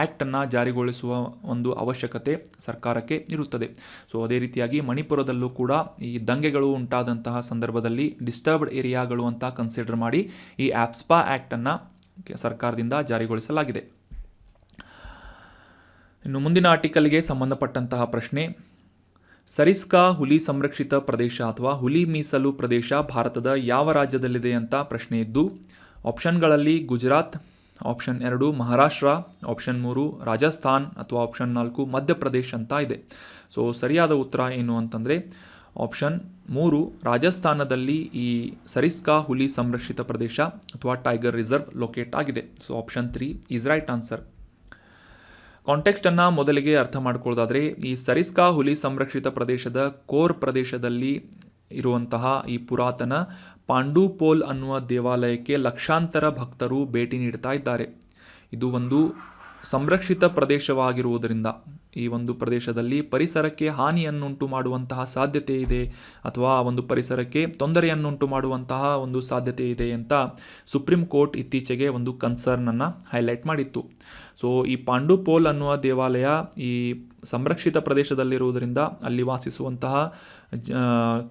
ಆ್ಯಕ್ಟನ್ನು ಜಾರಿಗೊಳಿಸುವ ಒಂದು ಅವಶ್ಯಕತೆ ಸರ್ಕಾರಕ್ಕೆ ಇರುತ್ತದೆ. ಸೊ ಅದೇ ರೀತಿಯಾಗಿ ಮಣಿಪುರದಲ್ಲೂ ಕೂಡ ಈ ದಂಗೆಗಳು ಉಂಟಾದಂತಹ ಸಂದರ್ಭದಲ್ಲಿ ಡಿಸ್ಟರ್ಬ್ಡ್ ಏರಿಯಾಗಳು ಅಂತ ಕನ್ಸಿಡರ್ ಮಾಡಿ ಈ ಆಪ್ಸ್ಪಾ ಆ್ಯಕ್ಟನ್ನು ಸರ್ಕಾರದಿಂದ ಜಾರಿಗೊಳಿಸಲಾಗಿದೆ. ಇನ್ನು ಮುಂದಿನ ಆರ್ಟಿಕಲ್ಗೆ ಸಂಬಂಧಪಟ್ಟಂತಹ ಪ್ರಶ್ನೆ, ಸರಿಸ್ಕಾ ಹುಲಿ ಸಂರಕ್ಷಿತ ಪ್ರದೇಶ ಅಥವಾ ಹುಲಿ ಮೀಸಲು ಪ್ರದೇಶ ಭಾರತದ ಯಾವ ರಾಜ್ಯದಲ್ಲಿದೆ ಅಂತ ಪ್ರಶ್ನೆ ಇದ್ದು, ಆಪ್ಷನ್ಗಳಲ್ಲಿ ಗುಜರಾತ್, ಆಪ್ಷನ್ 2 ಮಹಾರಾಷ್ಟ್ರ, ಆಪ್ಷನ್ 3 ರಾಜಸ್ಥಾನ್ ಅಥವಾ ಆಪ್ಷನ್ 4 ಮಧ್ಯಪ್ರದೇಶ್ ಅಂತ ಇದೆ. ಸೊ ಸರಿಯಾದ ಉತ್ತರ ಏನು ಅಂತಂದರೆ ಆಪ್ಷನ್ 3 ರಾಜಸ್ಥಾನದಲ್ಲಿ ಈ ಸರಿಸ್ಕಾ ಹುಲಿ ಸಂರಕ್ಷಿತ ಪ್ರದೇಶ ಅಥವಾ ಟೈಗರ್ ರಿಸರ್ವ್ ಲೊಕೇಟ್ ಆಗಿದೆ. So option 3 is right answer. ಕಾಂಟೆಕ್ಸ್ಟನ್ನು ಮೊದಲಿಗೆ ಅರ್ಥ ಮಾಡ್ಕೊಳ್ಳೋದಾದರೆ, ಈ ಸರಿಸ್ಕಾ ಹುಲಿ ಸಂರಕ್ಷಿತ ಪ್ರದೇಶದ ಕೋರ್ ಪ್ರದೇಶದಲ್ಲಿ ಇರುವಂತಹ ಈ ಪುರಾತನ ಪಾಂಡುಪೋಲ್ ಅನ್ನುವ ದೇವಾಲಯಕ್ಕೆ ಲಕ್ಷಾಂತರ ಭಕ್ತರು ಭೇಟಿ ನೀಡ್ತಾ ಇದ್ದಾರೆ. ಇದು ಒಂದು ಸಂರಕ್ಷಿತ ಪ್ರದೇಶವಾಗಿರುವುದರಿಂದ ಈ ಒಂದು ಪ್ರದೇಶದಲ್ಲಿ ಪರಿಸರಕ್ಕೆ ಹಾನಿಯನ್ನುಂಟು ಮಾಡುವಂತಹ ಸಾಧ್ಯತೆ ಇದೆ ಅಥವಾ ಆ ಒಂದು ಪರಿಸರಕ್ಕೆ ತೊಂದರೆಯನ್ನುಂಟು ಮಾಡುವಂತಹ ಒಂದು ಸಾಧ್ಯತೆ ಇದೆ ಅಂತ ಸುಪ್ರೀಂ ಕೋರ್ಟ್ ಇತ್ತೀಚೆಗೆ ಒಂದು ಕನ್ಸರ್ನನ್ನು ಹೈಲೈಟ್ ಮಾಡಿತ್ತು. ಸೊ ಈ ಪಾಂಡುಪೋಲ್ ಅನ್ನುವ ದೇವಾಲಯ ಈ ಸಂರಕ್ಷಿತ ಪ್ರದೇಶದಲ್ಲಿರುವುದರಿಂದ ಅಲ್ಲಿ ವಾಸಿಸುವಂತಹ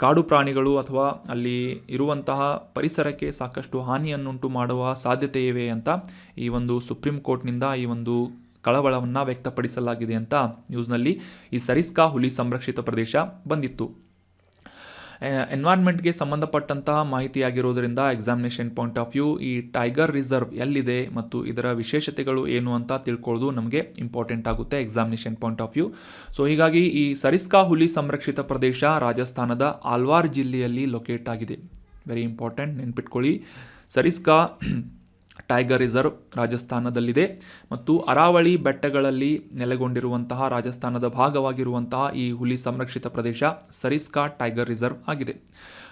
ಕಾಡು ಪ್ರಾಣಿಗಳು ಅಥವಾ ಅಲ್ಲಿ ಇರುವಂತಹ ಪರಿಸರಕ್ಕೆ ಸಾಕಷ್ಟು ಹಾನಿಯನ್ನುಂಟು ಮಾಡುವ ಸಾಧ್ಯತೆ ಇವೆ ಅಂತ ಈ ಒಂದು ಸುಪ್ರೀಂ ಕೋರ್ಟ್ನಿಂದ ಈ ಒಂದು ಕಳವಳವನ್ನು ವ್ಯಕ್ತಪಡಿಸಲಾಗಿದೆ ಅಂತ ನ್ಯೂಸ್ನಲ್ಲಿ ಈ ಸರಿಸ್ಕಾ ಹುಲಿ ಸಂರಕ್ಷಿತ ಪ್ರದೇಶ ಬಂದಿತ್ತು. ಎನ್ವೈರ್ನ್ಮೆಂಟ್ಗೆ ಸಂಬಂಧಪಟ್ಟಂತಹ ಮಾಹಿತಿಯಾಗಿರೋದರಿಂದ ಎಕ್ಸಾಮಿನೇಷನ್ ಪಾಯಿಂಟ್ ಆಫ್ ವ್ಯೂ ಈ ಟೈಗರ್ ರಿಸರ್ವ್ ಎಲ್ಲಿದೆ ಮತ್ತು ಇದರ ವಿಶೇಷತೆಗಳು ಏನು ಅಂತ ತಿಳ್ಕೊಳ್ಳೋದು ನಮಗೆ ಇಂಪಾರ್ಟೆಂಟ್ ಆಗುತ್ತೆ examination point of view. So ಹೀಗಾಗಿ ಈ ಸರಿಸ್ಕಾ ಹುಲಿ ಸಂರಕ್ಷಿತ ಪ್ರದೇಶ ರಾಜಸ್ಥಾನದ ಆಲ್ವಾರ್ ಜಿಲ್ಲೆಯಲ್ಲಿ ಲೊಕೇಟ್ ಆಗಿದೆ. ವೆರಿ ಇಂಪಾರ್ಟೆಂಟ್, ನೆನ್ಪಿಟ್ಕೊಳ್ಳಿ. ಸರಿಸ್ಕಾ ಟೈಗರ್ ರಿಸರ್ವ್ ರಾಜಸ್ಥಾನದಲ್ಲಿದೆ ಮತ್ತು ಅರಾವಳಿ ಬೆಟ್ಟಗಳಲ್ಲಿ ನೆಲೆಗೊಂಡಿರುವಂತಹ ರಾಜಸ್ಥಾನದ ಭಾಗವಾಗಿರುವಂತಹ ಈ ಹುಲಿ ಸಂರಕ್ಷಿತ ಪ್ರದೇಶ ಸರಿಸ್ಕಾ ಟೈಗರ್ ರಿಸರ್ವ್ ಆಗಿದೆ.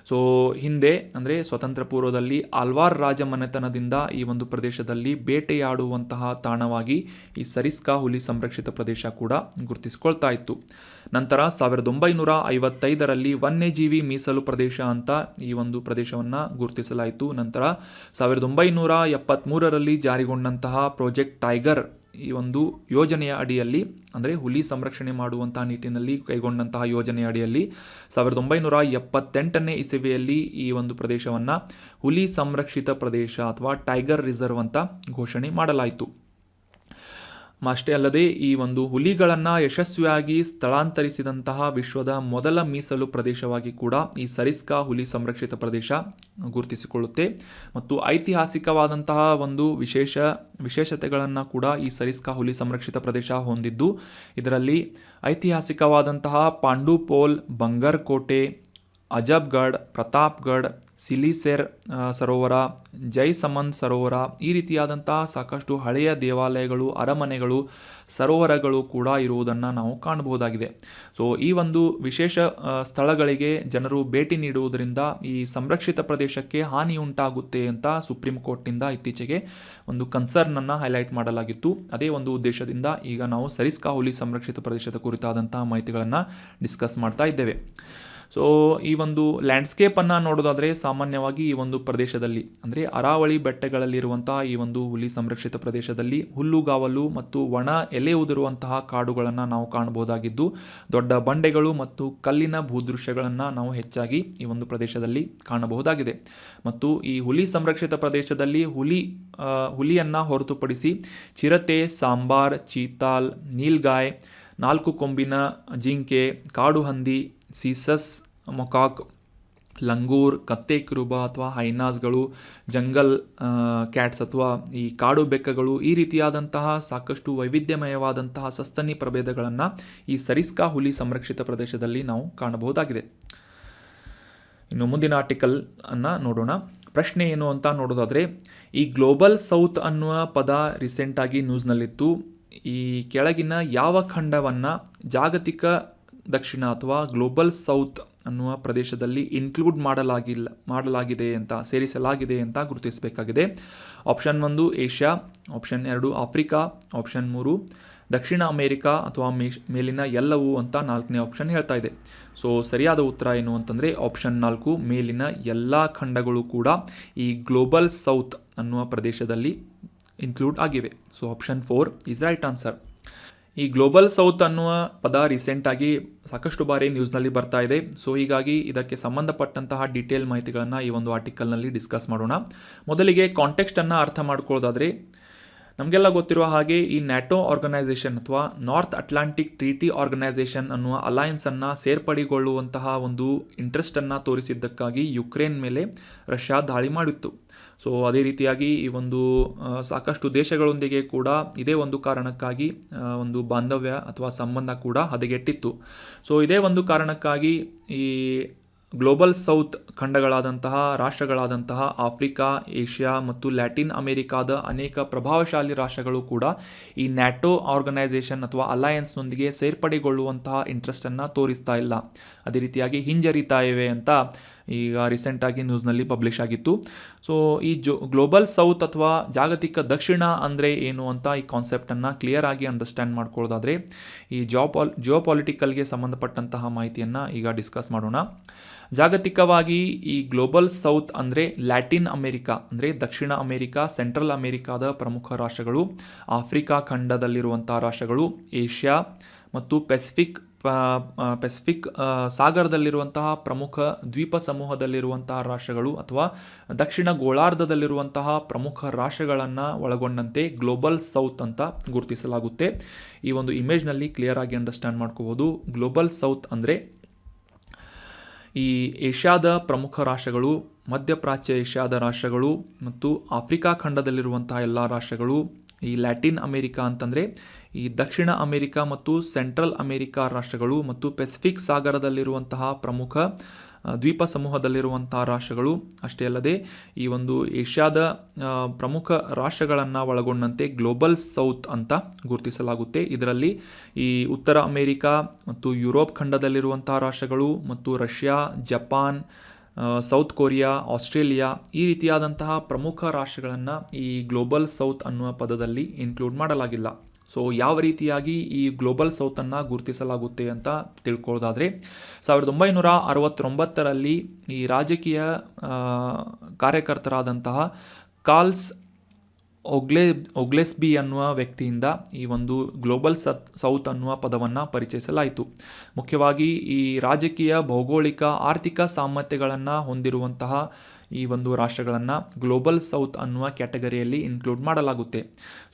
ಸೊ ಹಿಂದೆ ಅಂದರೆ ಸ್ವತಂತ್ರ ಪೂರ್ವದಲ್ಲಿ ಆಲ್ವಾರ್ ರಾಜಮನೆತನದಿಂದ ಈ ಒಂದು ಪ್ರದೇಶದಲ್ಲಿ ಬೇಟೆಯಾಡುವಂತಹ ತಾಣವಾಗಿ ಈ ಸರಿಸ್ಕಾ ಹುಲಿ ಸಂರಕ್ಷಿತ ಪ್ರದೇಶ ಕೂಡ ಗುರುತಿಸಿಕೊಳ್ತಾ ಇತ್ತು. ನಂತರ 1955ರಲ್ಲಿ ವನ್ಯಜೀವಿ ಮೀಸಲು ಪ್ರದೇಶ ಅಂತ ಈ ಒಂದು ಪ್ರದೇಶವನ್ನು ಗುರುತಿಸಲಾಯಿತು. ನಂತರ 1973ರಲ್ಲಿ ಜಾರಿಗೊಂಡಂತಹ ಪ್ರಾಜೆಕ್ಟ್ ಟೈಗರ್ ಈ ಒಂದು ಯೋಜನೆಯ ಅಡಿಯಲ್ಲಿ ಅಂದರೆ ಹುಲಿ ಸಂರಕ್ಷಣೆ ಮಾಡುವಂತಹ ನಿಟ್ಟಿನಲ್ಲಿ ಕೈಗೊಂಡಂತಹ ಯೋಜನೆಯ ಅಡಿಯಲ್ಲಿ 1978ನೇ ಇಸವಿಯಲ್ಲಿ ಈ ಒಂದು ಪ್ರದೇಶವನ್ನು ಹುಲಿ ಸಂರಕ್ಷಿತ ಪ್ರದೇಶ ಅಥವಾ ಟೈಗರ್ ರಿಸರ್ವ್ ಅಂತ ಘೋಷಣೆ ಮಾಡಲಾಯಿತು. ಅಷ್ಟೇ ಅಲ್ಲದೆ ಈ ಒಂದು ಹುಲಿಗಳನ್ನು ಯಶಸ್ವಿಯಾಗಿ ಸ್ಥಳಾಂತರಿಸಿದಂತಹ ವಿಶ್ವದ ಮೊದಲ ಮೀಸಲು ಪ್ರದೇಶವಾಗಿ ಕೂಡ ಈ ಸರಿಸ್ಕಾ ಹುಲಿ ಸಂರಕ್ಷಿತ ಪ್ರದೇಶ ಗುರುತಿಸಿಕೊಳ್ಳುತ್ತೆ ಮತ್ತು ಐತಿಹಾಸಿಕವಾದಂತಹ ಒಂದು ವಿಶೇಷತೆಗಳನ್ನು ಕೂಡ ಈ ಸರಿಸ್ಕಾ ಹುಲಿ ಸಂರಕ್ಷಿತ ಪ್ರದೇಶ ಹೊಂದಿದ್ದು, ಇದರಲ್ಲಿ ಐತಿಹಾಸಿಕವಾದಂತಹ ಪಾಂಡುಪೋಲ್, ಬಂಗರ್ ಕೋಟೆ, ಅಜಬ್ಗಢ್, ಪ್ರತಾಪ್ಗಢ್, ಸಿಲಿಸೆರ್ ಸರೋವರ, ಜೈಸಮಂದ್ ಸರೋವರ ಈ ರೀತಿಯಾದಂತಹ ಸಾಕಷ್ಟು ಹಳೆಯ ದೇವಾಲಯಗಳು, ಅರಮನೆಗಳು, ಸರೋವರಗಳು ಕೂಡ ಇರುವುದನ್ನು ನಾವು ಕಾಣಬಹುದಾಗಿದೆ. ಸೊ ಈ ಒಂದು ವಿಶೇಷ ಸ್ಥಳಗಳಿಗೆ ಜನರು ಭೇಟಿ ನೀಡುವುದರಿಂದ ಈ ಸಂರಕ್ಷಿತ ಪ್ರದೇಶಕ್ಕೆ ಹಾನಿ ಉಂಟಾಗುತ್ತೆ ಅಂತ ಸುಪ್ರೀಂ ಕೋರ್ಟ್ನಿಂದ ಇತ್ತೀಚೆಗೆ ಒಂದು ಕನ್ಸರ್ನನ್ನು ಹೈಲೈಟ್ ಮಾಡಲಾಗಿತ್ತು. ಅದೇ ಒಂದು ಉದ್ದೇಶದಿಂದ ಈಗ ನಾವು ಸರಿಸ್ಕಾ ಹುಲಿ ಸಂರಕ್ಷಿತ ಪ್ರದೇಶದ ಕುರಿತಾದಂತಹ ಮಾಹಿತಿಗಳನ್ನು ಡಿಸ್ಕಸ್ ಮಾಡ್ತಾ ಇದ್ದೇವೆ. ಸೊ ಈ ಒಂದು ಲ್ಯಾಂಡ್ಸ್ಕೇಪನ್ನು ನೋಡೋದಾದರೆ ಸಾಮಾನ್ಯವಾಗಿ ಈ ಒಂದು ಪ್ರದೇಶದಲ್ಲಿ ಅಂದರೆ ಅರಾವಳಿ ಬೆಟ್ಟಗಳಲ್ಲಿರುವಂತಹ ಈ ಒಂದು ಹುಲಿ ಸಂರಕ್ಷಿತ ಪ್ರದೇಶದಲ್ಲಿ ಹುಲ್ಲುಗಾವಲು ಮತ್ತು ಒಣ ಎಲೆ ಉದುರುವಂತಹ ಕಾಡುಗಳನ್ನು ನಾವು ಕಾಣಬಹುದಾಗಿದ್ದು, ದೊಡ್ಡ ಬಂಡೆಗಳು ಮತ್ತು ಕಲ್ಲಿನ ಭೂದೃಶ್ಯಗಳನ್ನು ನಾವು ಹೆಚ್ಚಾಗಿ ಈ ಒಂದು ಪ್ರದೇಶದಲ್ಲಿ ಕಾಣಬಹುದಾಗಿದೆ. ಮತ್ತು ಈ ಹುಲಿ ಸಂರಕ್ಷಿತ ಪ್ರದೇಶದಲ್ಲಿ ಹುಲಿಯನ್ನು ಹೊರತುಪಡಿಸಿ ಚಿರತೆ, ಸಾಂಬಾರ್, ಚೀತಾಲ್, ನೀಲ್ಗಾಯ್, 4 ಕೊಂಬಿನ ಜಿಂಕೆ, ಕಾಡು ಹಂದಿ, ಸೀಸಸ್ ಮೊಕಾಕ್, ಲಂಗೂರ್, ಕತ್ತೆ ಕಿರುಬ ಅಥವಾ ಹೈನಾಸ್ಗಳು, ಜಂಗಲ್ ಕ್ಯಾಟ್ಸ್ ಅಥವಾ ಈ ಕಾಡು ಬೆಕ್ಕಗಳು ಈ ರೀತಿಯಾದಂತಹ ಸಾಕಷ್ಟು ವೈವಿಧ್ಯಮಯವಾದಂತಹ ಸಸ್ತನಿ ಪ್ರಭೇದಗಳನ್ನು ಈ ಸರಿಸ್ಕಾ ಹುಲಿ ಸಂರಕ್ಷಿತ ಪ್ರದೇಶದಲ್ಲಿ ನಾವು ಕಾಣಬಹುದಾಗಿದೆ. ಇನ್ನು ಮುಂದಿನ ಆರ್ಟಿಕಲ್ ಅನ್ನು ನೋಡೋಣ. ಪ್ರಶ್ನೆ ಏನು ಅಂತ ನೋಡೋದಾದರೆ, ಈ ಗ್ಲೋಬಲ್ ಸೌತ್ ಅನ್ನುವ ಪದ ರೀಸೆಂಟಾಗಿ ನ್ಯೂಸ್ನಲ್ಲಿತ್ತು. ಈ ಕೆಳಗಿನ ಯಾವ ಖಂಡವನ್ನು ಜಾಗತಿಕ ದಕ್ಷಿಣ ಅಥವಾ ಗ್ಲೋಬಲ್ ಸೌತ್ ಅನ್ನುವ ಪ್ರದೇಶದಲ್ಲಿ ಇನ್ಕ್ಲೂಡ್ ಮಾಡಲಾಗಿದೆ ಅಂತ ಸೇರಿಸಲಾಗಿದೆ ಅಂತ ಗುರುತಿಸಬೇಕಾಗಿದೆ. Option 1 Asia, option 2 Africa, option 3 ದಕ್ಷಿಣ ಅಮೇರಿಕಾ ಅಥವಾ ಮೇಲಿನ ಎಲ್ಲವೂ ಅಂತ 4ನೇ ಆಪ್ಷನ್ ಹೇಳ್ತಾ ಇದೆ. ಸೊ ಸರಿಯಾದ ಉತ್ತರ ಏನು ಅಂತಂದರೆ ಆಪ್ಷನ್ 4 ಮೇಲಿನ ಎಲ್ಲ ಖಂಡಗಳು ಕೂಡ ಈ ಗ್ಲೋಬಲ್ ಸೌತ್ ಅನ್ನುವ ಪ್ರದೇಶದಲ್ಲಿ ಇನ್ಕ್ಲೂಡ್ ಆಗಿವೆ. So option 4 is right answer. ಈ ಗ್ಲೋಬಲ್ ಸೌತ್ ಅನ್ನುವ ಪದ ರೀಸೆಂಟಾಗಿ ಸಾಕಷ್ಟು ಬಾರಿ ನ್ಯೂಸ್ನಲ್ಲಿ ಬರ್ತಾ ಇದೆ. ಸೊ ಹೀಗಾಗಿ ಇದಕ್ಕೆ ಸಂಬಂಧಪಟ್ಟಂತಹ ಡೀಟೇಲ್ ಮಾಹಿತಿಗಳನ್ನು ಈ ಒಂದು ಆರ್ಟಿಕಲ್ನಲ್ಲಿ ಡಿಸ್ಕಸ್ ಮಾಡೋಣ. ಮೊದಲಿಗೆ ಕಾಂಟೆಕ್ಸ್ಟನ್ನು ಅರ್ಥ ಮಾಡ್ಕೊಳ್ಳೋದಾದರೆ, ನಮಗೆಲ್ಲ ಗೊತ್ತಿರುವ ಹಾಗೆ ಈ ನ್ಯಾಟೋ ಆರ್ಗನೈಸೇಷನ್ ಅಥವಾ ನಾರ್ತ್ ಅಟ್ಲಾಂಟಿಕ್ ಟ್ರೀಟಿ ಆರ್ಗನೈಸೇಷನ್ ಅನ್ನುವ ಅಲಯನ್ಸನ್ನು ಸೇರ್ಪಡೆಗೊಳ್ಳುವಂತಹ ಒಂದು ಇಂಟ್ರೆಸ್ಟನ್ನು ತೋರಿಸಿದ್ದಕ್ಕಾಗಿ ಯುಕ್ರೇನ್ ಮೇಲೆ ರಷ್ಯಾ ದಾಳಿ ಮಾಡಿತ್ತು. ಸೊ ಅದೇ ರೀತಿಯಾಗಿ ಈ ಒಂದು ಸಾಕಷ್ಟು ದೇಶಗಳೊಂದಿಗೆ ಕೂಡ ಇದೇ ಒಂದು ಕಾರಣಕ್ಕಾಗಿ ಒಂದು ಬಾಂಧವ್ಯ ಅಥವಾ ಸಂಬಂಧ ಕೂಡ ಹದಗೆಟ್ಟಿತ್ತು. ಸೊ ಇದೇ ಒಂದು ಕಾರಣಕ್ಕಾಗಿ ಈ ಗ್ಲೋಬಲ್ ಸೌತ್ ಖಂಡಗಳಾದಂತಹ ರಾಷ್ಟ್ರಗಳಾದಂತಹ ಆಫ್ರಿಕಾ, ಏಷ್ಯಾ ಮತ್ತು ಲ್ಯಾಟಿನ್ ಅಮೆರಿಕಾದ ಅನೇಕ ಪ್ರಭಾವಶಾಲಿ ರಾಷ್ಟ್ರಗಳು ಕೂಡ ಈ ನ್ಯಾಟೋ ಆರ್ಗನೈಸೇಷನ್ ಅಥವಾ ಅಲಯನ್ಸ್ನೊಂದಿಗೆ ಸೇರ್ಪಡೆಗೊಳ್ಳುವಂತಹ ಇಂಟ್ರೆಸ್ಟನ್ನು ತೋರಿಸ್ತಾ ಇಲ್ಲ, ಅದೇ ರೀತಿಯಾಗಿ ಹಿಂಜರಿತಾ ಇವೆ ಅಂತ ಈಗ ರೀಸೆಂಟಾಗಿ ನ್ಯೂಸ್ನಲ್ಲಿ ಪಬ್ಲಿಷ್ ಆಗಿತ್ತು. ಸೊ ಈ ಗ್ಲೋಬಲ್ ಸೌತ್ ಅಥವಾ ಜಾಗತಿಕ ದಕ್ಷಿಣ ಅಂದರೆ ಏನು ಅಂತ ಈ ಕಾನ್ಸೆಪ್ಟನ್ನು ಕ್ಲಿಯರ್ ಆಗಿ ಅಂಡರ್ಸ್ಟ್ಯಾಂಡ್ ಮಾಡ್ಕೊಳ್ಳೋದಾದರೆ ಈ ಜಿಯೋಪಾಲಿಟಿಕಲ್ಗೆ ಸಂಬಂಧಪಟ್ಟಂತಹ ಮಾಹಿತಿಯನ್ನು ಈಗ ಡಿಸ್ಕಸ್ ಮಾಡೋಣ. ಜಾಗತಿಕವಾಗಿ ಈ ಗ್ಲೋಬಲ್ ಸೌತ್ ಅಂದರೆ ಲ್ಯಾಟಿನ್ ಅಮೆರಿಕಾ ಅಂದರೆ ದಕ್ಷಿಣ ಅಮೆರಿಕಾ, ಸೆಂಟ್ರಲ್ ಅಮೆರಿಕಾದ ಪ್ರಮುಖ ರಾಷ್ಟ್ರಗಳು, ಆಫ್ರಿಕಾ ಖಂಡದಲ್ಲಿರುವಂಥ ರಾಷ್ಟ್ರಗಳು, ಏಷ್ಯಾ ಮತ್ತು ಪೆಸಿಫಿಕ್ ಸಾಗರದಲ್ಲಿರುವಂತಹ ಪ್ರಮುಖ ದ್ವೀಪ ಸಮೂಹದಲ್ಲಿರುವಂತಹ ರಾಷ್ಟ್ರಗಳು ಅಥವಾ ದಕ್ಷಿಣ ಗೋಳಾರ್ಧದಲ್ಲಿರುವಂತಹ ಪ್ರಮುಖ ರಾಷ್ಟ್ರಗಳನ್ನು ಒಳಗೊಂಡಂತೆ ಗ್ಲೋಬಲ್ ಸೌತ್ ಅಂತ ಗುರುತಿಸಲಾಗುತ್ತೆ. ಈ ಒಂದು ಇಮೇಜ್ನಲ್ಲಿ ಕ್ಲಿಯರ್ ಆಗಿ ಅಂಡರ್ಸ್ಟ್ಯಾಂಡ್ ಮಾಡ್ಕೋಬೋದು. ಗ್ಲೋಬಲ್ ಸೌತ್ ಅಂದರೆ ಈ ಏಷ್ಯಾದ ಪ್ರಮುಖ ರಾಷ್ಟ್ರಗಳು, ಮಧ್ಯಪ್ರಾಚ್ಯ ಏಷ್ಯಾದ ರಾಷ್ಟ್ರಗಳು ಮತ್ತು ಆಫ್ರಿಕಾ ಖಂಡದಲ್ಲಿರುವಂತಹ ಎಲ್ಲ ರಾಷ್ಟ್ರಗಳು, ಈ ಲ್ಯಾಟಿನ್ ಅಮೆರಿಕಾ ಅಂತಂದರೆ ಈ ದಕ್ಷಿಣ ಅಮೆರಿಕಾ ಮತ್ತು ಸೆಂಟ್ರಲ್ ಅಮೆರಿಕಾ ರಾಷ್ಟ್ರಗಳು ಮತ್ತು ಪೆಸಿಫಿಕ್ ಸಾಗರದಲ್ಲಿರುವಂತಹ ಪ್ರಮುಖ ದ್ವೀಪ ಸಮೂಹದಲ್ಲಿರುವಂತಹ ರಾಷ್ಟ್ರಗಳು, ಅಷ್ಟೇ ಅಲ್ಲದೆ ಈ ಒಂದು ಏಷ್ಯಾದ ಪ್ರಮುಖ ರಾಷ್ಟ್ರಗಳನ್ನು ಒಳಗೊಂಡಂತೆ ಗ್ಲೋಬಲ್ ಸೌತ್ ಅಂತ ಗುರುತಿಸಲಾಗುತ್ತೆ. ಇದರಲ್ಲಿ ಈ ಉತ್ತರ ಅಮೆರಿಕಾ ಮತ್ತು ಯುರೋಪ್ ಖಂಡದಲ್ಲಿರುವಂತಹ ರಾಷ್ಟ್ರಗಳು ಮತ್ತು Russia, Japan, south Korea, Australia ಈ ರೀತಿಯಾದಂತಹ ಪ್ರಮುಖ ರಾಷ್ಟ್ರಗಳನ್ನು ಈ ಗ್ಲೋಬಲ್ ಸೌತ್ ಅನ್ನುವ ಪದದಲ್ಲಿ ಇನ್ಕ್ಲೂಡ್ ಮಾಡಲಾಗಿಲ್ಲ. ಸೊ ಯಾವ ರೀತಿಯಾಗಿ ಈ ಗ್ಲೋಬಲ್ ಸೌತನ್ನು ಗುರುತಿಸಲಾಗುತ್ತೆ ಅಂತ ತಿಳ್ಕೊಳ್ಳೋದಾದರೆ 1969ರಲ್ಲಿ ಈ ರಾಜಕೀಯ ಕಾರ್ಯಕರ್ತರಾದಂತಹ ಕಾರ್ಲ್ ಒಗ್ಲೆಸ್ಬಿ ಅನ್ನುವ ವ್ಯಕ್ತಿಯಿಂದ ಈ ಒಂದು ಗ್ಲೋಬಲ್ ಸೌತ್ ಅನ್ನುವ ಪದವನ್ನು ಪರಿಚಯಿಸಲಾಯಿತು. ಮುಖ್ಯವಾಗಿ ಈ ರಾಜಕೀಯ, ಭೌಗೋಳಿಕ, ಆರ್ಥಿಕ ಸಾಮರ್ಥ್ಯಗಳನ್ನು ಹೊಂದಿರುವಂತಹ ಈ ಒಂದು ರಾಷ್ಟ್ರಗಳನ್ನು ಗ್ಲೋಬಲ್ ಸೌತ್ ಅನ್ನುವ ಕ್ಯಾಟಗರಿಯಲ್ಲಿ ಇನ್ಕ್ಲೂಡ್ ಮಾಡಲಾಗುತ್ತೆ.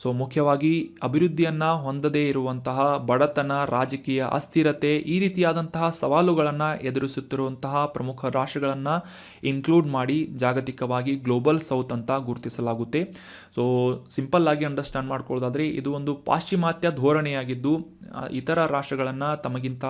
ಸೊ ಮುಖ್ಯವಾಗಿ ಅಭಿವೃದ್ಧಿಯನ್ನು ಹೊಂದದೇ ಇರುವಂತಹ ಬಡತನ, ರಾಜಕೀಯ ಅಸ್ಥಿರತೆ ಈ ರೀತಿಯಾದಂತಹ ಸವಾಲುಗಳನ್ನು ಎದುರಿಸುತ್ತಿರುವಂತಹ ಪ್ರಮುಖ ರಾಷ್ಟ್ರಗಳನ್ನು ಇನ್ಕ್ಲೂಡ್ ಮಾಡಿ ಜಾಗತಿಕವಾಗಿ ಗ್ಲೋಬಲ್ ಸೌತ್ ಅಂತ ಗುರುತಿಸಲಾಗುತ್ತೆ. ಸೊ ಸಿಂಪಲ್ ಆಗಿ ಅಂಡರ್ಸ್ಟ್ಯಾಂಡ್ ಮಾಡ್ಕೊಳ್ಳೋದಾದರೆ ಇದು ಒಂದು ಪಾಶ್ಚಿಮಾತ್ಯ ಧೋರಣೆಯಾಗಿದ್ದು ಇತರ ರಾಷ್ಟ್ರಗಳನ್ನು ತಮಗಿಂತ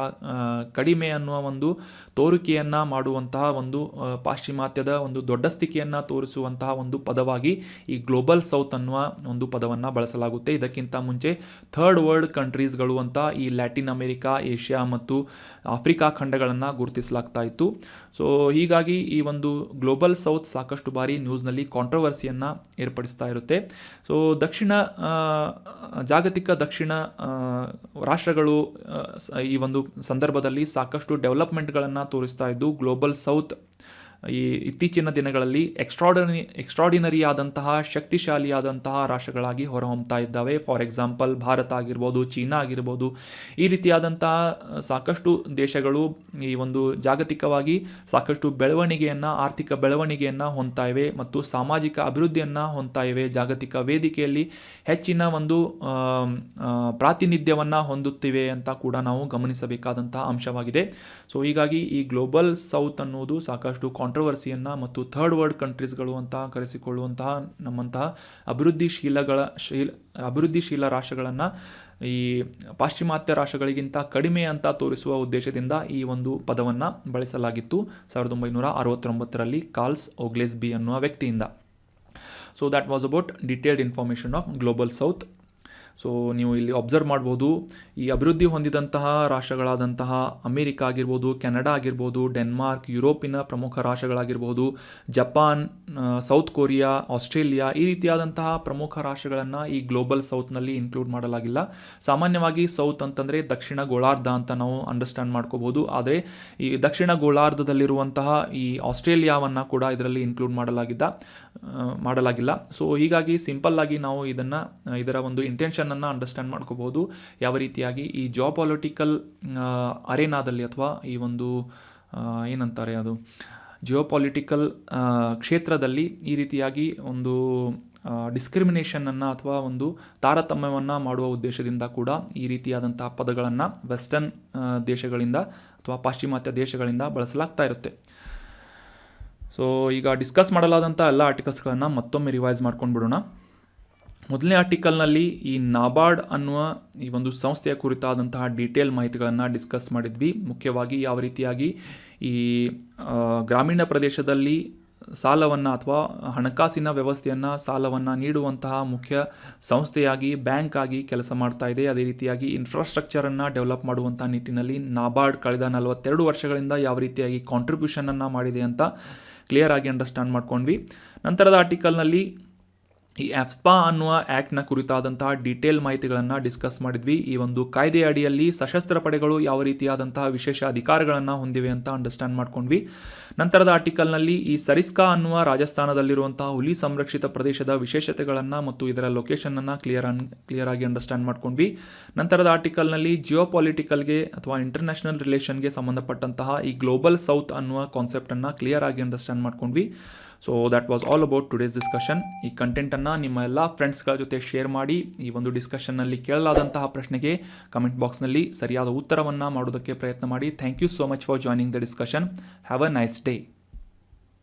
ಕಡಿಮೆ ಅನ್ನುವ ಒಂದು ತೋರಿಕೆಯನ್ನು ಮಾಡುವಂತಹ ಒಂದು ಪಾಶ್ಚಿಮಾತ್ಯದ ಒಂದು ದೊಡ್ಡಸ್ತಿಕೆಯನ್ನು ತೋರಿಸುವಂತಹ ಒಂದು ಪದವಾಗಿ ಈ ಗ್ಲೋಬಲ್ ಸೌತ್ ಅನ್ನುವ ಒಂದು ಪದವನ್ನು ಬಳಸಲಾಗುತ್ತೆ. ಇದಕ್ಕಿಂತ ಮುಂಚೆ ಥರ್ಡ್ ವರ್ಲ್ಡ್ ಕಂಟ್ರೀಸ್ಗಳು ಅಂತ ಈ ಲ್ಯಾಟಿನ್ ಅಮೆರಿಕಾ, ಏಷ್ಯಾ ಮತ್ತು ಆಫ್ರಿಕಾ ಖಂಡಗಳನ್ನು ಗುರುತಿಸಲಾಗ್ತಾ ಇತ್ತು. ಸೊ ಹೀಗಾಗಿ ಈ ಒಂದು ಗ್ಲೋಬಲ್ ಸೌತ್ ಸಾಕಷ್ಟು ಬಾರಿ ನ್ಯೂಸ್ನಲ್ಲಿ ಕಾಂಟ್ರವರ್ಸಿಯನ್ನು ಏರ್ಪಡಿಸ್ತಾ ಇರುತ್ತೆ. ಸೊ ಜಾಗತಿಕ ದಕ್ಷಿಣ ರಾಷ್ಟ್ರಗಳು ಈ ಒಂದು ಸಂದರ್ಭದಲ್ಲಿ ಸಾಕಷ್ಟು ಡೆವಲಪ್ಮೆಂಟ್ಗಳನ್ನು ತೋರಿಸ್ತಾ ಇದ್ದು ಗ್ಲೋಬಲ್ ಸೌತ್ ಈ ಇತ್ತೀಚಿನ ದಿನಗಳಲ್ಲಿ ಎಕ್ಸ್ಟ್ರಾಡಿನರಿ ಆದಂತಹ ಶಕ್ತಿಶಾಲಿಯಾದಂತಹ ರಾಷ್ಟ್ರಗಳಾಗಿ ಹೊರಹೊಮ್ಮತಾ ಇದ್ದಾವೆ. ಫಾರ್ ಎಕ್ಸಾಂಪಲ್ ಭಾರತ ಆಗಿರ್ಬೋದು, ಚೀನಾ ಆಗಿರ್ಬೋದು, ಈ ರೀತಿಯಾದಂತಹ ಸಾಕಷ್ಟು ದೇಶಗಳು ಈ ಒಂದು ಜಾಗತಿಕವಾಗಿ ಸಾಕಷ್ಟು ಆರ್ಥಿಕ ಬೆಳವಣಿಗೆಯನ್ನು ಹೊಂದ್ತಾ ಇವೆ ಮತ್ತು ಸಾಮಾಜಿಕ ಅಭಿವೃದ್ಧಿಯನ್ನು ಹೊಂದ್ತಾ ಇವೆ. ಜಾಗತಿಕ ವೇದಿಕೆಯಲ್ಲಿ ಹೆಚ್ಚಿನ ಒಂದು ಪ್ರಾತಿನಿಧ್ಯವನ್ನು ಹೊಂದುತ್ತಿವೆ ಅಂತ ಕೂಡ ನಾವು ಗಮನಿಸಬೇಕಾದಂತಹ ಅಂಶವಾಗಿದೆ. ಸೊ ಹೀಗಾಗಿ ಈ ಗ್ಲೋಬಲ್ ಸೌತ್ ಅನ್ನೋದು ಸಾಕಷ್ಟು ಕಾಂಟ್ರವರ್ಸಿಯನ್ನು ಮತ್ತು ಥರ್ಡ್ ವರ್ಲ್ಡ್ ಕಂಟ್ರೀಸ್ಗಳು ಅಂತ ಕರೆಸಿಕೊಳ್ಳುವಂತಹ ನಮ್ಮಂತಹ ಅಭಿವೃದ್ಧಿಶೀಲ ರಾಷ್ಟ್ರಗಳನ್ನು ಈ ಪಾಶ್ಚಿಮಾತ್ಯ ರಾಷ್ಟ್ರಗಳಿಗಿಂತ ಕಡಿಮೆ ಅಂತ ತೋರಿಸುವ ಉದ್ದೇಶದಿಂದ ಈ ಒಂದು ಪದವನ್ನು ಬಳಸಲಾಗಿತ್ತು 1969ರಲ್ಲಿ ಕಾರ್ಲ್ ಒಗ್ಲೆಸ್ಬಿ ಅನ್ನುವ ವ್ಯಕ್ತಿಯಿಂದ. So that was about detailed information of global south. So ನೀವು ಇಲ್ಲಿ ಅಬ್ಸರ್ವ್ ಮಾಡ್ಬೋದು, ಈ ಅಭಿವೃದ್ಧಿ ಹೊಂದಿದಂತಹ ರಾಷ್ಟ್ರಗಳಾದಂತಹ ಅಮೇರಿಕಾ ಆಗಿರ್ಬೋದು, ಕೆನಡಾ ಆಗಿರ್ಬೋದು, ಡೆನ್ಮಾರ್ಕ್, ಯುರೋಪಿನ ಪ್ರಮುಖ ರಾಷ್ಟ್ರಗಳಾಗಿರ್ಬೋದು, ಜಪಾನ್, ಸೌತ್ ಕೊರಿಯಾ, ಆಸ್ಟ್ರೇಲಿಯಾ ಈ ರೀತಿಯಾದಂತಹ ಪ್ರಮುಖ ರಾಷ್ಟ್ರಗಳನ್ನು ಈ ಗ್ಲೋಬಲ್ ಸೌತ್ನಲ್ಲಿ ಇನ್ಕ್ಲೂಡ್ ಮಾಡಲಾಗಿಲ್ಲ. ಸಾಮಾನ್ಯವಾಗಿ ಸೌತ್ ಅಂತಂದರೆ ದಕ್ಷಿಣ ಗೋಳಾರ್ಧ ಅಂತ ನಾವು ಅಂಡರ್ಸ್ಟ್ಯಾಂಡ್ ಮಾಡ್ಕೋಬೋದು. ಆದರೆ ಈ ದಕ್ಷಿಣ ಗೋಳಾರ್ಧದಲ್ಲಿರುವಂತಹ ಈ ಆಸ್ಟ್ರೇಲಿಯಾವನ್ನು ಕೂಡ ಇದರಲ್ಲಿ ಇನ್ಕ್ಲೂಡ್ ಮಾಡಲಾಗಿಲ್ಲ. ಸೊ ಹೀಗಾಗಿ ಸಿಂಪಲ್ ಆಗಿ ನಾವು ಇದರ ಒಂದು ಇಂಟೆನ್ಷನ್ ಅಂಡರ್ಸ್ಟ್ಯಾಂಡ್ ಮಾಡ್ಕೋಬಹುದು. ಯಾವ ರೀತಿಯಾಗಿ ಈ ಜಿಯೋಪಾಲಿಟಿಕಲ್ ಅರೇನಾದಲ್ಲಿ ಅಥವಾ ಈ ಒಂದು ಏನಂತಾರೆ ಅದು ಜಿಯೋಪಾಲಿಟಿಕಲ್ ಕ್ಷೇತ್ರದಲ್ಲಿ ಈ ರೀತಿಯಾಗಿ ಒಂದು ಡಿಸ್ಕ್ರಿಮಿನೇಷನನ್ನು ಅಥವಾ ಒಂದು ತಾರತಮ್ಯವನ್ನು ಮಾಡುವ ಉದ್ದೇಶದಿಂದ ಕೂಡ ಈ ರೀತಿಯಾದಂಥ ಪದಗಳನ್ನು ವೆಸ್ಟರ್ನ್ ದೇಶಗಳಿಂದ ಅಥವಾ ಪಾಶ್ಚಿಮಾತ್ಯ ದೇಶಗಳಿಂದ ಬಳಸಲಾಗ್ತಾ ಇರುತ್ತೆ. ಸೊ ಈಗ ಡಿಸ್ಕಸ್ ಮಾಡಲಾದಂಥ ಎಲ್ಲ ಆರ್ಟಿಕಲ್ಸ್ಗಳನ್ನು ಮತ್ತೊಮ್ಮೆ ರಿವೈಸ್ ಮಾಡ್ಕೊಂಡು ಬಿಡೋಣ. ಮೊದಲನೇ ಆರ್ಟಿಕಲ್ನಲ್ಲಿ ಈ ನಾಬಾರ್ಡ್ ಅನ್ನುವ ಈ ಒಂದು ಸಂಸ್ಥೆಯ ಕುರಿತಾದಂತಹ ಡೀಟೇಲ್ ಮಾಹಿತಿಗಳನ್ನು ಡಿಸ್ಕಸ್ ಮಾಡಿದ್ವಿ. ಮುಖ್ಯವಾಗಿ ಯಾವ ರೀತಿಯಾಗಿ ಈ ಗ್ರಾಮೀಣ ಪ್ರದೇಶದಲ್ಲಿ ಸಾಲವನ್ನು ಅಥವಾ ಹಣಕಾಸಿನ ವ್ಯವಸ್ಥೆಯನ್ನು ಸಾಲವನ್ನು ನೀಡುವಂತಹ ಮುಖ್ಯ ಸಂಸ್ಥೆಯಾಗಿ ಬ್ಯಾಂಕ್ ಆಗಿ ಕೆಲಸ ಮಾಡ್ತಾ ಇದೆ. ಅದೇ ರೀತಿಯಾಗಿ ಇನ್ಫ್ರಾಸ್ಟ್ರಕ್ಚರನ್ನು ಡೆವಲಪ್ ಮಾಡುವಂಥ ನಿಟ್ಟಿನಲ್ಲಿ ನಾಬಾರ್ಡ್ ಕಳೆದ 42 ವರ್ಷಗಳಿಂದ ಯಾವ ರೀತಿಯಾಗಿ ಕಾಂಟ್ರಿಬ್ಯೂಷನನ್ನು ಮಾಡಿದೆ ಅಂತ ಕ್ಲಿಯರ್ ಆಗಿ ಅಂಡರ್ಸ್ಟ್ಯಾಂಡ್ ಮಾಡ್ಕೊಂಡ್ವಿ. ನಂತರದ ಆರ್ಟಿಕಲ್ನಲ್ಲಿ ಈ ಆಫ್ಸ್ಪಾ ಅನ್ನುವ ಆ್ಯಕ್ಟ್ನ ಕುರಿತಾದಂತಹ ಡೀಟೇಲ್ ಮಾಹಿತಿಗಳನ್ನು ಡಿಸ್ಕಸ್ ಮಾಡಿದ್ವಿ. ಈ ಒಂದು ಕಾಯ್ದೆಯ ಅಡಿಯಲ್ಲಿ ಸಶಸ್ತ್ರ ಪಡೆಗಳು ಯಾವ ರೀತಿಯಾದಂತಹ ವಿಶೇಷ ಅಧಿಕಾರಗಳನ್ನು ಹೊಂದಿವೆ ಅಂತ ಅಂಡರ್ಸ್ಟ್ಯಾಂಡ್ ಮಾಡ್ಕೊಂಡ್ವಿ. ನಂತರದ ಆರ್ಟಿಕಲ್ನಲ್ಲಿ ಈ ಸರಿಸ್ಕಾ ಅನ್ನುವ ರಾಜಸ್ಥಾನದಲ್ಲಿರುವಂತಹ ಹುಲಿ ಸಂರಕ್ಷಿತ ಪ್ರದೇಶದ ವಿಶೇಷತೆಗಳನ್ನು ಮತ್ತು ಇದರ ಲೊಕೇಶನನ್ನು ಕ್ಲಿಯರ್ ಆಗಿ ಅಂಡರ್ಸ್ಟ್ಯಾಂಡ್ ಮಾಡ್ಕೊಂಡ್ವಿ. ನಂತರದ ಆರ್ಟಿಕಲ್ನಲ್ಲಿ ಜಿಯೋಪಾಲಿಟಿಕಲ್ಗೆ ಅಥವಾ ಇಂಟರ್ನ್ಯಾಷನಲ್ ರಿಲೇಷನ್ಗೆ ಸಂಬಂಧಪಟ್ಟಂತಹ ಈ ಗ್ಲೋಬಲ್ ಸೌತ್ ಅನ್ನುವ ಕಾನ್ಸೆಪ್ಟನ್ನು ಕ್ಲಿಯರ್ ಆಗಿ ಅಂಡರ್ಸ್ಟ್ಯಾಂಡ್ ಮಾಡ್ಕೊಂಡ್ವಿ. So that was all about today's discussion. ಈ ಕಂಟೆಂಟನ್ನು ನಿಮ್ಮ ಎಲ್ಲ ಫ್ರೆಂಡ್ಸ್ಗಳ ಜೊತೆ ಶೇರ್ ಮಾಡಿ. ಈ ಒಂದು ಡಿಸ್ಕಷನ್ನಲ್ಲಿ ಕೇಳಲಾದಂತಹ ಪ್ರಶ್ನೆಗೆ ಕಮೆಂಟ್ ಬಾಕ್ಸ್ನಲ್ಲಿ ಸರಿಯಾದ ಉತ್ತರವನ್ನು ಮಾಡೋದಕ್ಕೆ ಪ್ರಯತ್ನ ಮಾಡಿ. Thank you so much for joining the discussion. Have a nice day.